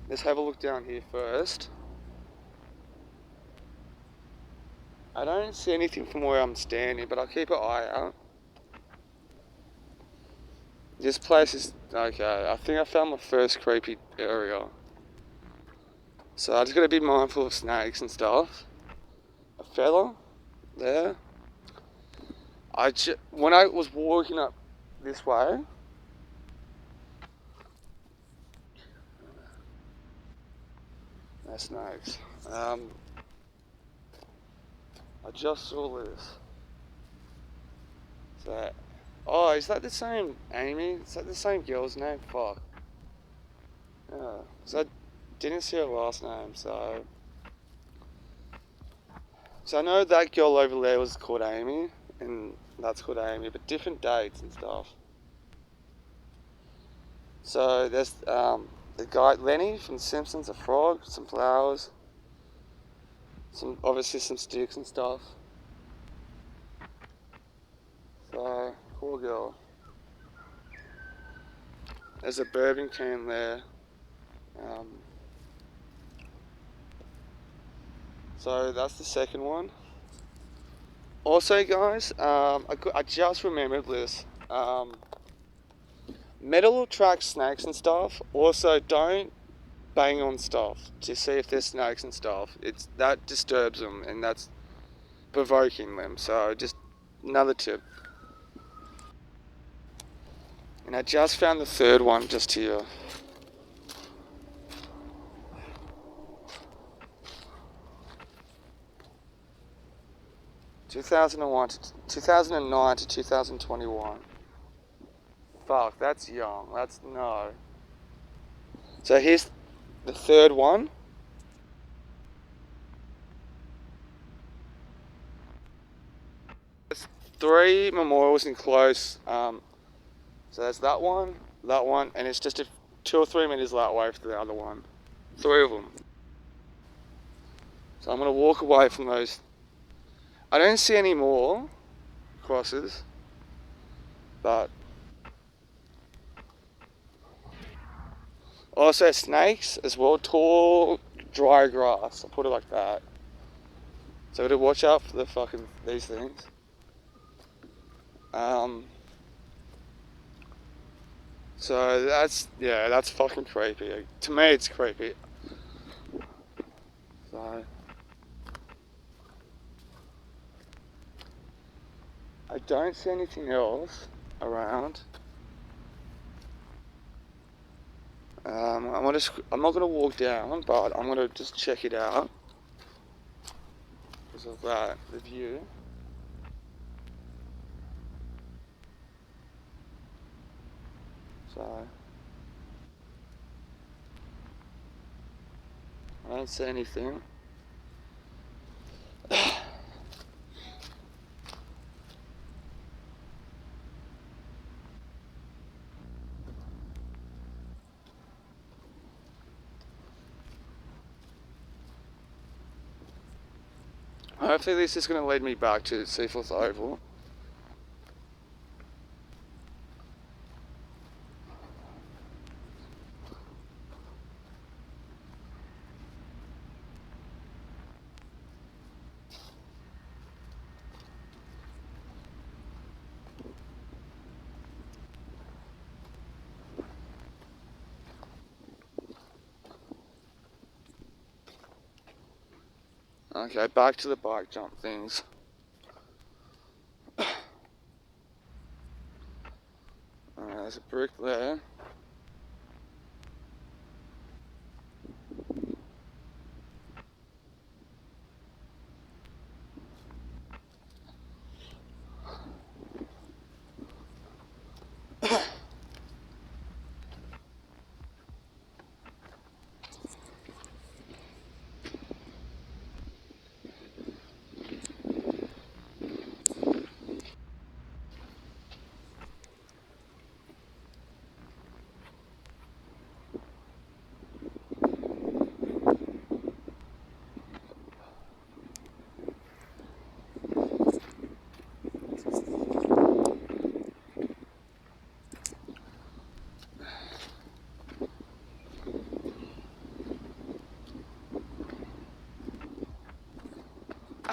[SPEAKER 1] let's have a look down here first. I don't see anything from where I'm standing, but I'll keep an eye out. This place is, okay, I think I found my first creepy area. So I just gotta be mindful of snakes and stuff. A fella there. When I was walking up this way, no snakes. I just saw this. So
[SPEAKER 3] Oh, is that the same Amy? Is that the same girl's name? Fuck. Yeah. So I didn't see her last name, so... So I know that girl over there was called Amy, and that's called Amy, but different dates and stuff. So there's the guy Lenny from The Simpsons, a frog, some flowers, obviously some sticks and stuff. So poor girl. There's a bourbon can there. So that's the second one. Also, guys, I just remembered this. Metal attracts snakes and stuff. Also, don't bang on stuff to see if there's snakes and stuff. That disturbs them, and that's provoking them. So just another tip. And I just found the third one just here. Two thousand and nine to 2021. Fuck, that's young. That's no. So here's the third one. There's 3 memorials in close. So there's that one, and it's just 2 or 3 meters that way for the other one. 3 of them. So I'm gonna walk away from those. I don't see any more crosses, but also snakes as well. Tall, dry grass. I'll put it like that. So to watch out for these things. So that's fucking creepy. To me, it's creepy. So I don't see anything else around. I'm not gonna walk down, but I'm gonna just check it out because of the view. So I don't see anything. Hopefully this is going to lead me back to Seaforth Oval. Okay, back to the bike jump things. Alright, there's a brick there.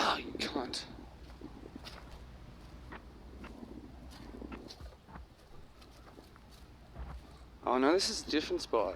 [SPEAKER 3] Oh, you cunt. Oh no, this is a different spot.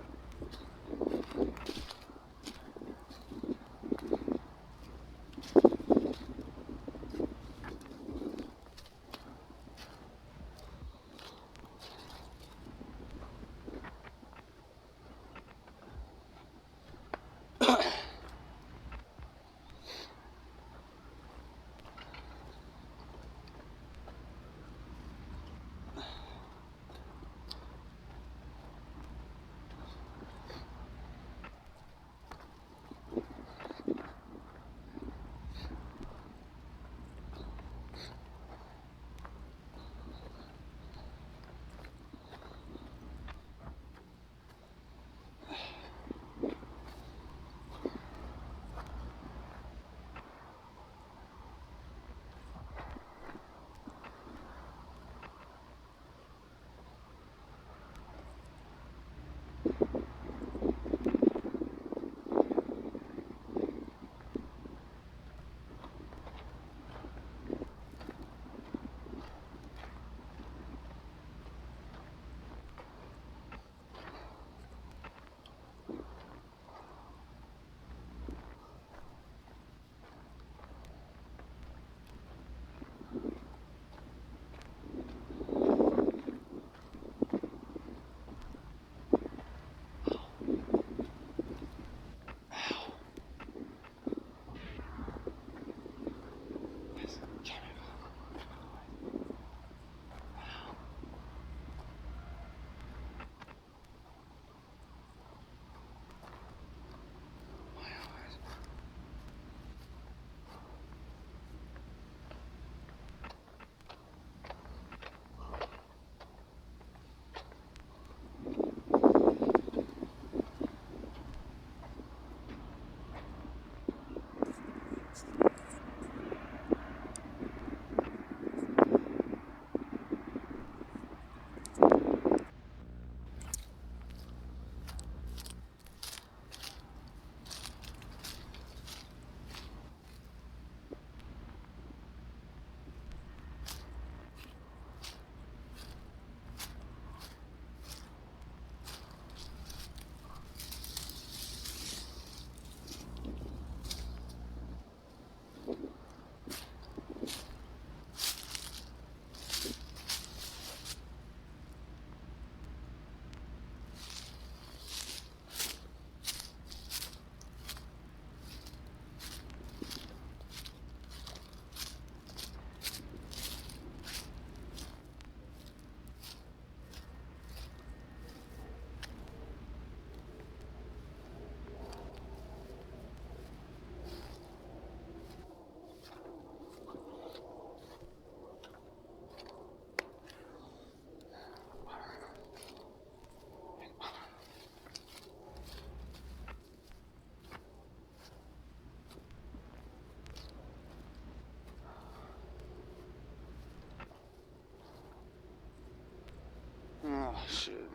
[SPEAKER 3] Oh shit.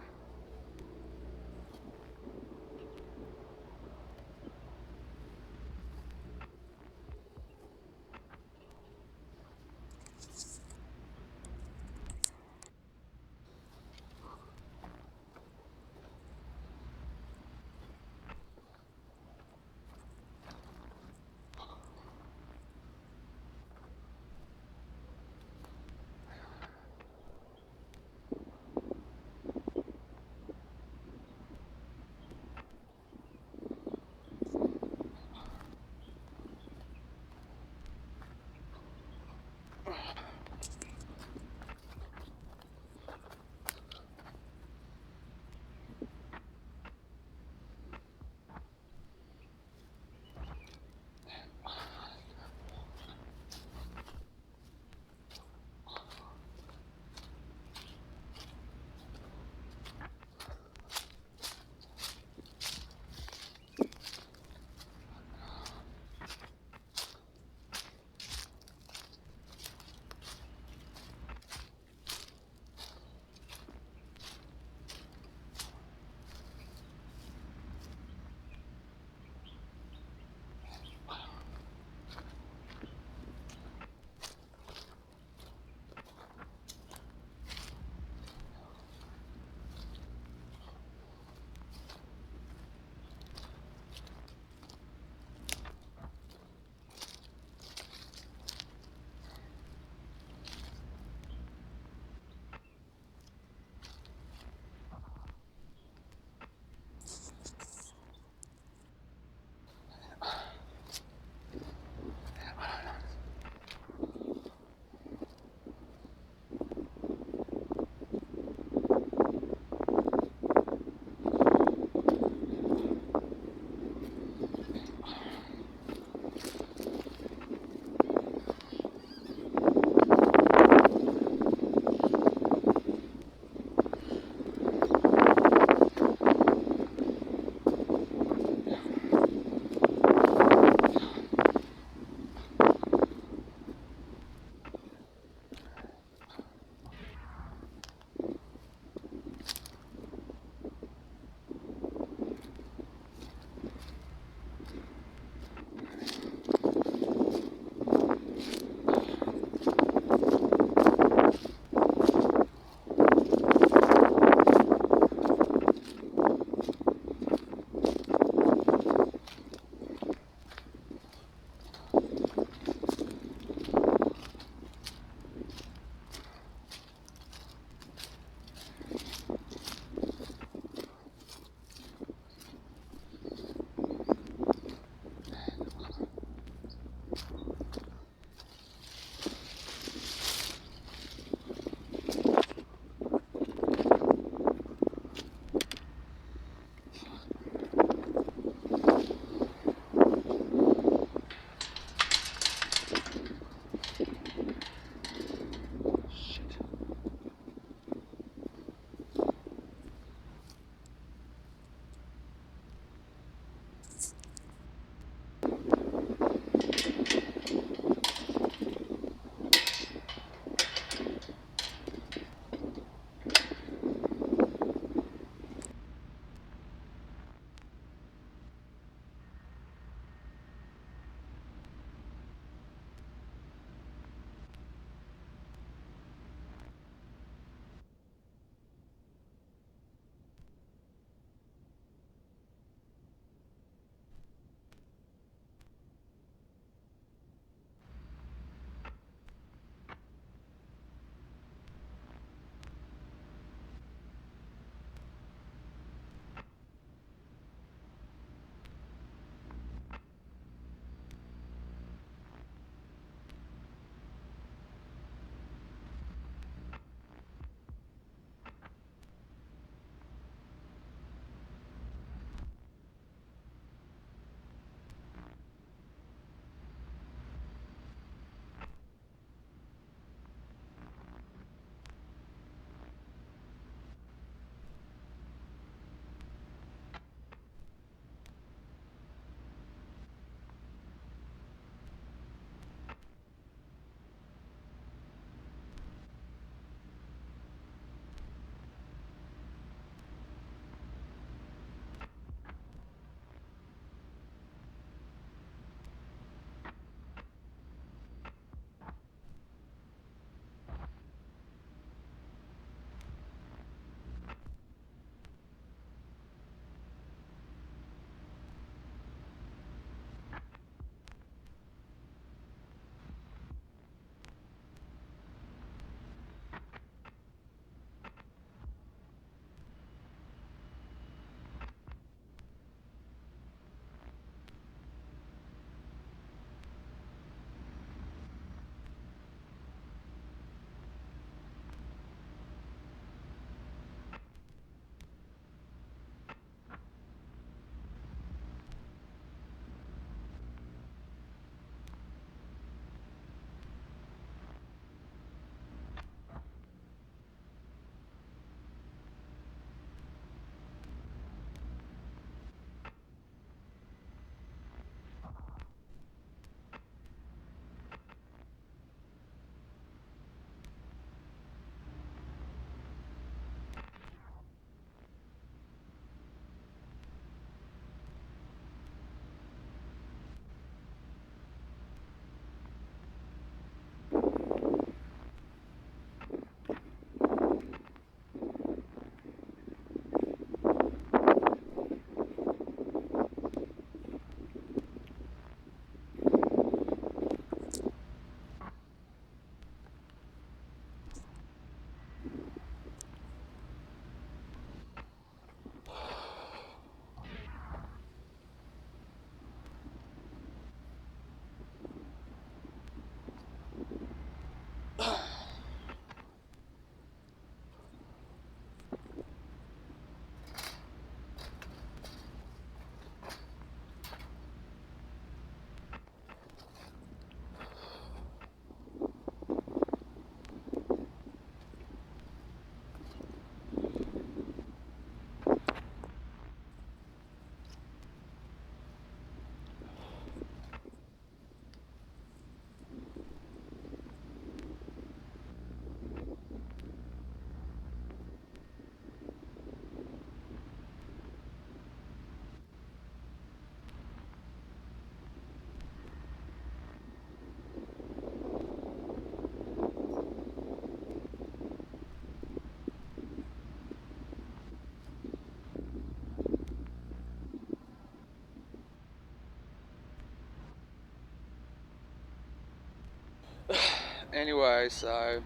[SPEAKER 3] anyway, so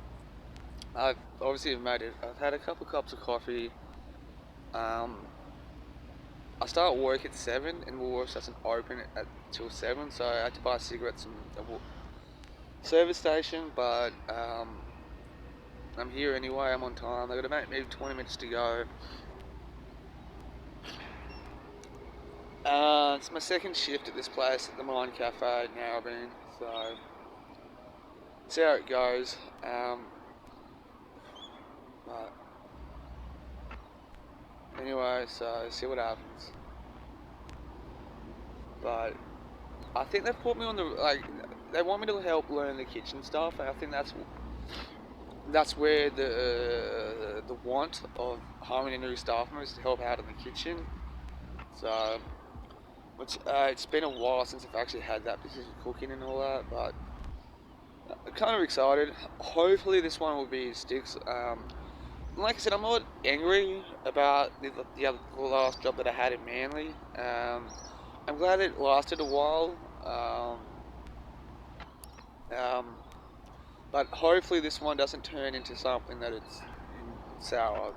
[SPEAKER 3] I've obviously made it. I've had a couple cups of coffee. I start work at 7 and Woolworths doesn't open till 7, so I had to buy cigarettes from the service station, but I'm here anyway, I'm on time. They've got about maybe 20 minutes to go. It's my second shift at this place at the Mine Cafe in Narrabeen, so see how it goes. But anyway, so see what happens. But I think they've put me on they want me to help learn the kitchen stuff, and I think that's where the want of hiring a new staff member is to help out in the kitchen. So, which it's been a while since I've actually had that position cooking and all that, but I'm kind of excited. Hopefully this one will be sticks. Like I said, I'm not angry about the last job that I had in Manly. I'm glad it lasted a while. But hopefully this one doesn't turn into something that it's sour.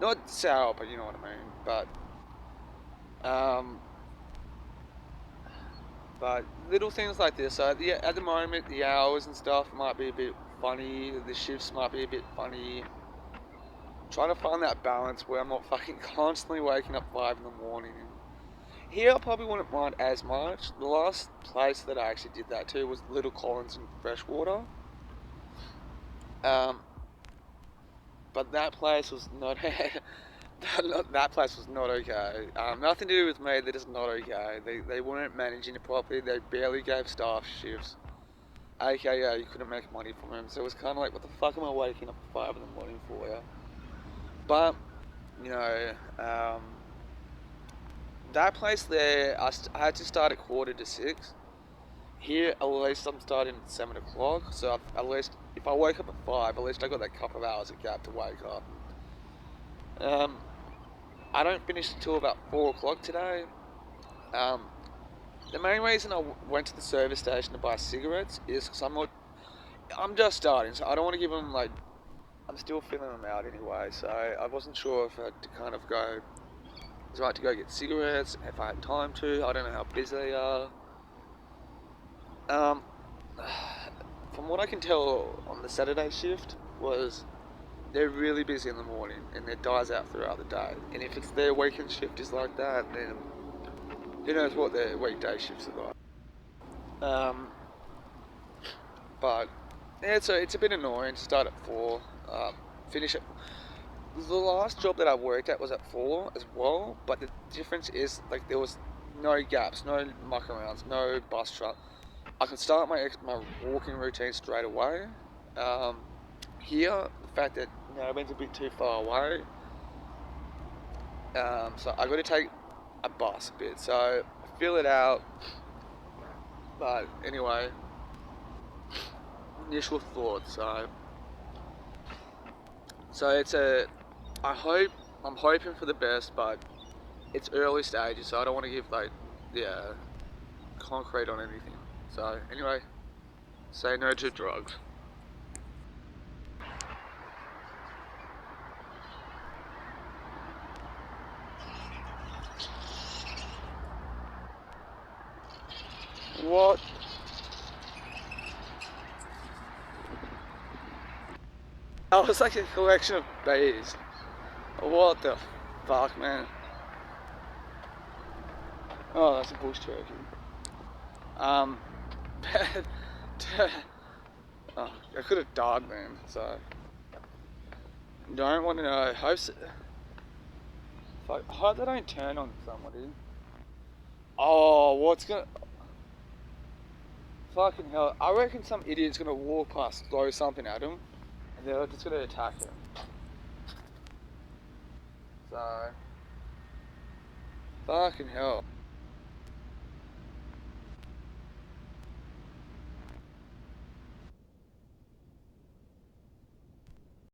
[SPEAKER 3] Not sour, but you know what I mean. But little things like this. So at the moment, the hours and stuff might be a bit funny. The shifts might be a bit funny. Trying to find that balance where I'm not fucking constantly waking up 5 in the morning. Here I probably wouldn't mind as much. The last place that I actually did that to was Little Collins in Freshwater. But that place was not that place was not okay. Nothing to do with me, they're just not okay. They weren't managing it properly, they barely gave staff shifts. AKA, you couldn't make money from them. So it was kind of like, what the fuck am I waking up at 5 in the morning for, yeah? But, you know, that place there, I had to start at 5:45. Here, at least I'm starting at 7 o'clock, so at least, if I wake up at 5, at least I got that couple of hours of gap to wake up. I don't finish until about 4 o'clock today. The main reason I went to the service station to buy cigarettes is because I'm just starting, so I don't want to give them, like, I'm still filling them out anyway, so I wasn't sure if I had to kind of go, it's right to go get cigarettes, if I had time to. I don't know how busy they are. From what I can tell on the Saturday shift was they're really busy in the morning and it dies out throughout the day. And if it's their weekend shift is like that, then who knows what their weekday shifts are like. But yeah, it's a bit annoying to start at 4, finish at. The last job that I worked at was at 4 as well, but the difference is, like, there was no gaps, no muck arounds, no bus truck. I can start my walking routine straight away. Here, the fact that Narrabeen's a bit too far away, so I got to take a bus a bit. So fill it out. But anyway, initial thoughts. So it's I'm hoping for the best, but it's early stages, so I don't want to give concrete on anything. So anyway, say no to drugs. What? That was like a collection of bees. What the fuck, man? Oh, that's a bush turkey. Oh, I could have died, man. So don't want to know. Hope they don't turn on somebody. Oh, what's gonna? Fucking hell! I reckon some idiot's gonna walk past, throw something at him, and they're just gonna attack him. So, fucking hell.